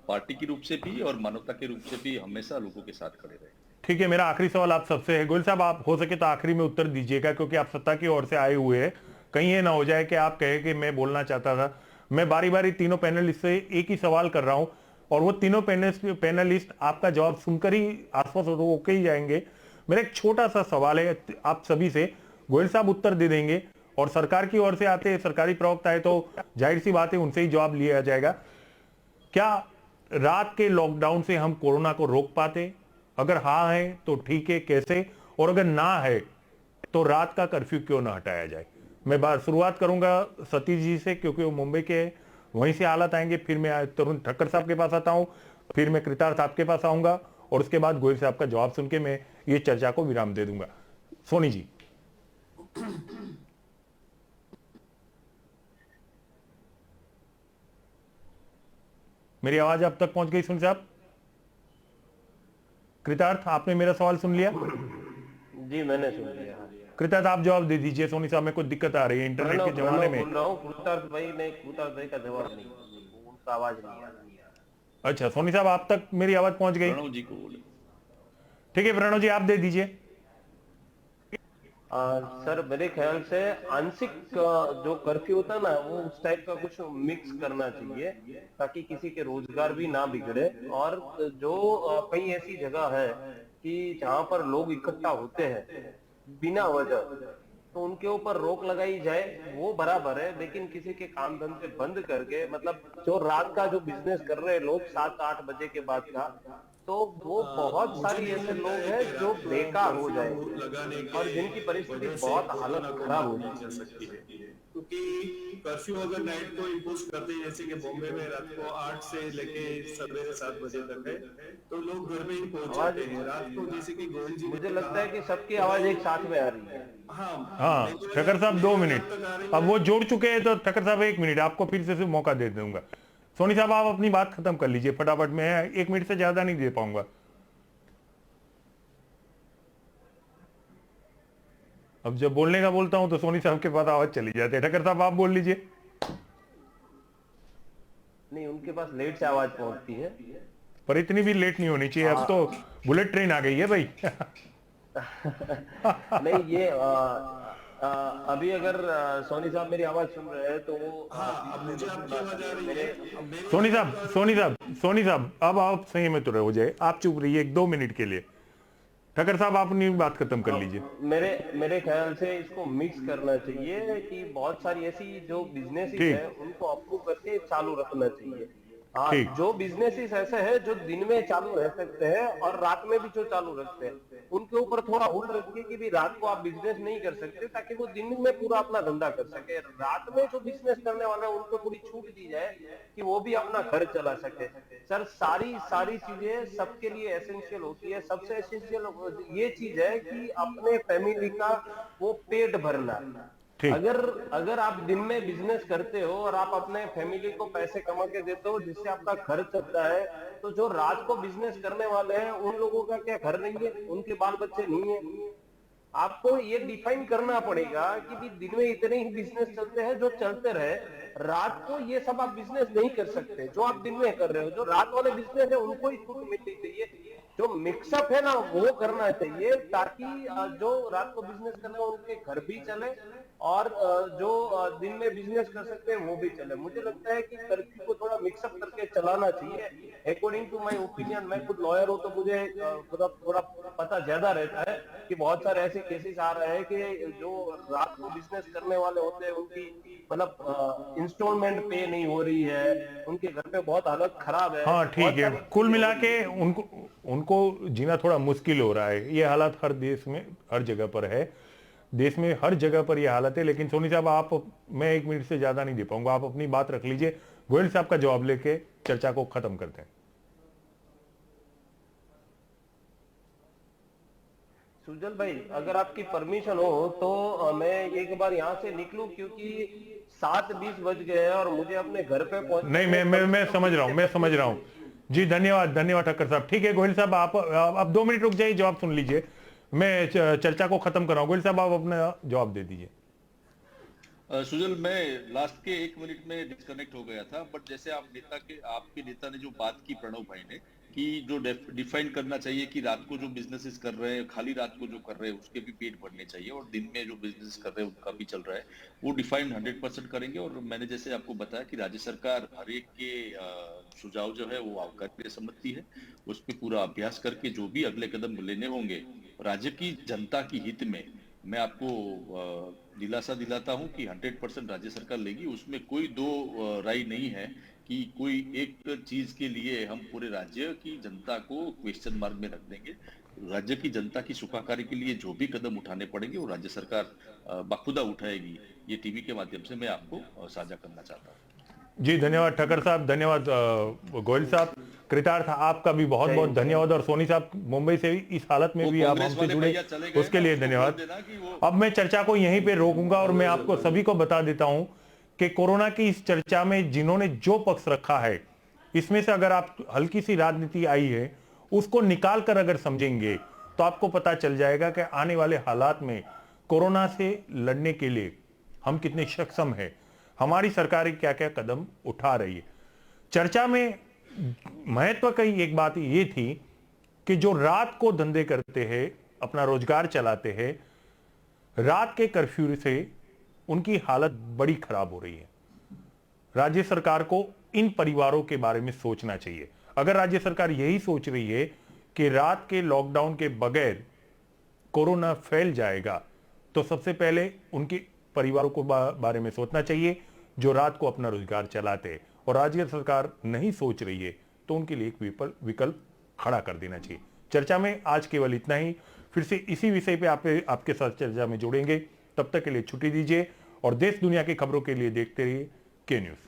[SPEAKER 3] पार्टी के रूप से भी और मानवता के रूप से भी हमेशा लोगों के साथ खड़े रहे.
[SPEAKER 1] ठीक है, मेरा आखिरी सवाल आप सबसे है. गोयल साहब, आप हो सके तो आखिरी में उत्तर दीजिएगा, क्योंकि आप सत्ता की ओर से आए हुए हैं. कहीं ये ना हो जाए कि आप कहे कि मैं बोलना चाहता था. मैं बारी बारी तीनों पैनलिस्ट से एक ही सवाल कर रहा हूं और वो तीनों पैनलिस्ट आपका जवाब सुनकर ही आश्वस्त होकर ही जाएंगे. मेरा एक छोटा सा सवाल है आप सभी से. गोयल साहब उत्तर दे देंगे और सरकार की ओर से आते सरकारी प्रवक्ता है तो जाहिर सी बात है उनसे ही जवाब लिया जाएगा. क्या रात के लॉकडाउन से हम कोरोना को रोक पाते? अगर हाँ है तो ठीक है, कैसे? और अगर ना है तो रात का कर्फ्यू क्यों ना हटाया जाए? मैं शुरुआत करूंगा सतीश जी से, क्योंकि वो मुंबई के वहीं से हालात आएंगे. फिर मैं तरुण ठक्कर साहब के पास आता हूं, फिर मैं कृतार्थ आपके पास आऊंगा और उसके बाद गोयल साहब का जवाब सुन के मैं ये चर्चा को विराम दे दूंगा. सोनी जी. मेरी आवाज अब तक पहुंच गई सोनी साहब? कृतार्थ, आपने मेरा सवाल सुन लिया?
[SPEAKER 4] जी मैंने सुन लिया.
[SPEAKER 1] कृतार्थ, आप जवाब दे दीजिए. सोनी साहब में कुछ दिक्कत आ रही है इंटरनेट के जमाने में.
[SPEAKER 4] बोल रहा हूँ कृतार्थ भाई का जवाब नहीं, उनका आवाज नहीं आ रही है.
[SPEAKER 1] अच्छा, सोनी साहब आप तक मेरी आवाज पहुंच गई?
[SPEAKER 3] प्रणव जी को बोले.
[SPEAKER 1] ठीक है प्रणव जी, आप दे दीजिए.
[SPEAKER 4] सर मेरे ख्याल से आंशिक जो कर्फ्यू होता है ना, वो उस टाइप का कुछ मिक्स करना चाहिए ताकि किसी के रोजगार भी ना बिगड़े. और जो कई ऐसी जगह है कि जहाँ पर लोग इकट्ठा होते हैं बिना वजह, तो उनके ऊपर रोक लगाई जाए, वो बराबर है. लेकिन किसी के काम धंधे बंद करके, मतलब जो रात का जो बिजनेस कर रहे हैं लोग 7-8 बजे के बाद का, तो वो बहुत सारी ऐसे लोग हैं जो बेकार हो जाएंगे और जिनकी परिस्थिति बहुत हालत खराब हो
[SPEAKER 2] सकती है. क्योंकि कर्फ्यू अगर नाइट को इम्पोज करते हैं, जैसे कि बॉम्बे में रात को 8 से लेके सवेरे 7 बजे तक है, तो लोग घर में ही पहुंच जाते हैं. रात को जैसे कि गोविंद जी,
[SPEAKER 4] मुझे लगता है कि सबकी आवाज एक साथ में आ रही है.
[SPEAKER 1] हाँ, ठक्कर साहब 2 मिनट. अब वो जोड़ चुके हैं तो ठक्कर साहब 1 मिनट आपको फिर से मौका दे दूंगा. सोनी साहब आप अपनी बात खत्म कर लीजिए फटाफट. मैं 1 मिनट से ज्यादा नहीं दे पाऊंगा. अब जब बोलने का बोलता हूं तो सोनी साहब के पास आवाज चली जाती है. ठक्कर साहब आप बोल लीजिए.
[SPEAKER 4] नहीं, उनके पास लेट से आवाज पहुंचती है.
[SPEAKER 1] पर इतनी भी लेट नहीं होनी चाहिए. अब तो बुलेट ट्रेन आ गई है भाई.
[SPEAKER 4] नहीं, ये अभी अगर सोनी साहब मेरी आवाज सुन रहे हैं तो वो
[SPEAKER 2] मुझे आपकी आवाज आ रही है.
[SPEAKER 1] सोनी साहब अब आप संयमित हो जाए. आप चुप रहिए 1-2 मिनट के लिए. ठक्कर साहब आप अपनी बात खत्म कर लीजिए.
[SPEAKER 4] मेरे ख्याल से इसको मिक्स करना चाहिए कि बहुत सारी ऐसी जो बिजनेस है उनको अप्रूव करके चालू रखना चाहिए.
[SPEAKER 1] ठीक।
[SPEAKER 4] जो बिजनेसेस ऐसे हैं जो दिन में चालू रह सकते हैं और रात में भी जो चालू रखते हैं, उनके ऊपर थोड़ा होल्ड रखिए कि भी रात को आप बिजनेस नहीं कर सकते, ताकि वो दिन में पूरा अपना धंधा कर सके। रात में जो बिजनेस करने वाले हैं उनको थोड़ी छूट दी जाए कि वो भी अपना घर चला सके। सर, सारी चीजें सबके लिए एसेंशियल होती है। सबसे एसेंशियल ये चीज है कि अपने फैमिली का वो पेट भरना।
[SPEAKER 1] ठीक।
[SPEAKER 4] अगर आप दिन में बिजनेस करते हो और आप अपने फैमिली को पैसे कमा के देते हो जिससे आपका घर चलता है, तो जो रात को बिजनेस करने वाले हैं उन लोगों का क्या घर नहीं है, उनके बाल बच्चे नहीं है? आपको ये डिफाइन करना पड़ेगा कि भी दिन में इतने ही बिजनेस चलते हैं जो चलते रहे, रात को ये सब आप बिजनेस नहीं कर सकते जो आप दिन में कर रहे हो। जो रात वाले बिजनेस है उनको ही छूट मिलनी चाहिए। जो मिक्सअप है ना वो करना चाहिए, ताकि जो रात को बिजनेस कर रहे हैं उनके घर भी चले और जो दिन में बिजनेस कर सकते हैं वो भी चले। मुझे लगता है कि कर्फ्यू को थोड़ा मिक्सअप करके चलाना चाहिए। अकॉर्डिंग टू माय ओपिनियन, मैं खुद लॉयर हूं तो मुझे थोड़ा पता ज्यादा रहता है कि बहुत सारे ऐसे केसेस आ रहे हैं कि जो रात को बिजनेस करने वाले होते हैं उनकी मतलब इंस्टॉलमेंट पे नहीं हो रही है, उनके घर पे बहुत हालत खराब है।
[SPEAKER 1] हाँ ठीक है, कुल मिला के उनको जीना थोड़ा मुश्किल हो रहा है। ये हालत हर देश में हर जगह पर है, देश में हर जगह पर ये हालत है। लेकिन सोनी साहब, आप, मैं 1 मिनट से ज्यादा नहीं दे पाऊंगा, आप अपनी बात रख लीजिए, गोयल साहब का जवाब लेके चर्चा को खत्म करते हैं।
[SPEAKER 4] सुजल भाई, अगर आपकी परमिशन हो तो मैं एक बार यहाँ से निकलूं, क्योंकि 7:20 बज गए हैं और मुझे अपने घर पे
[SPEAKER 1] नहीं, मैं समझ रहा हूँ जी। धन्यवाद ठक्कर साहब। ठीक है गोयल साहब, आप 2 मिनट रुक जाइए, जवाब सुन लीजिए, मैं चर्चा को खत्म कर रहा हूँ। गोयल साहब, आप अपना जवाब दे दीजिए।
[SPEAKER 3] सुजल, मैं लास्ट के 1 मिनट में डिस्कनेक्ट हो गया था, बट जैसे आपके नेता ने जो बात की, प्रणव भाई ने, कि जो डिफाइन करना चाहिए कि रात को जो बिजनेसेस कर रहे हैं, खाली रात को जो कर रहे हैं उसके भी पेट भरने चाहिए, और दिन में जो बिजनेस कर रहे हैं उनका भी चल रहा है, वो डिफाइन 100% करेंगे। और मैंने जैसे आपको बताया कि राज्य सरकार हर एक के सुझाव जो है वो आकर सम्मति है, उस पर पूरा अभ्यास करके जो भी अगले कदम लेने होंगे राज्य की जनता की हित में, मैं आपको दिलासा दिलाता हूं कि 100% राज्य सरकार लेगी। उसमें कोई दो राय नहीं है कि कोई एक चीज के लिए हम पूरे राज्य की जनता को क्वेश्चन मार्क में रख देंगे। राज्य की जनता की सुखाकारी के लिए जो भी कदम उठाने पड़ेंगे वो राज्य सरकार बखुदा उठाएगी। ये टीवी के माध्यम से मैं आपको साझा करना चाहता हूँ।
[SPEAKER 1] जी धन्यवाद ठक्कर साहब, धन्यवाद गोयल साहब, कृतार्थ आपका भी बहुत बहुत धन्यवाद। और सोनी साहब, मुंबई से भी इस हालत में भी आप हमसे जुड़े, उसके लिए धन्यवाद। अब मैं चर्चा को यहीं पे रोकूंगा और मैं आपको सभी को बता देता हूं कि कोरोना की इस चर्चा में जिन्होंने जो पक्ष रखा है, इसमें से अगर आप हल्की सी राजनीति आई है उसको निकाल कर अगर समझेंगे तो आपको पता चल जाएगा कि आने वाले हालात में कोरोना से लड़ने के लिए हम कितने सक्षम हैं, हमारी सरकार क्या क्या कदम उठा रही है। चर्चा में महत्व की एक बात ये थी कि जो रात को धंधे करते हैं, अपना रोजगार चलाते हैं, रात के कर्फ्यू से उनकी हालत बड़ी खराब हो रही है। राज्य सरकार को इन परिवारों के बारे में सोचना चाहिए। अगर राज्य सरकार यही सोच रही है कि रात के लॉकडाउन के बगैर कोरोना फैल जाएगा, तो सबसे पहले उनके परिवारों को बारे में सोचना चाहिए जो रात को अपना रोजगार चलाते हैं। और राज्य सरकार नहीं सोच रही है तो उनके लिए एक विकल्प खड़ा कर देना चाहिए। चर्चा में आज केवल इतना ही, फिर से इसी विषय पे आपके साथ चर्चा में जुड़ेंगे। तब तक के लिए छुट्टी दीजिए और देश दुनिया की खबरों के लिए देखते रहिए के न्यूज़।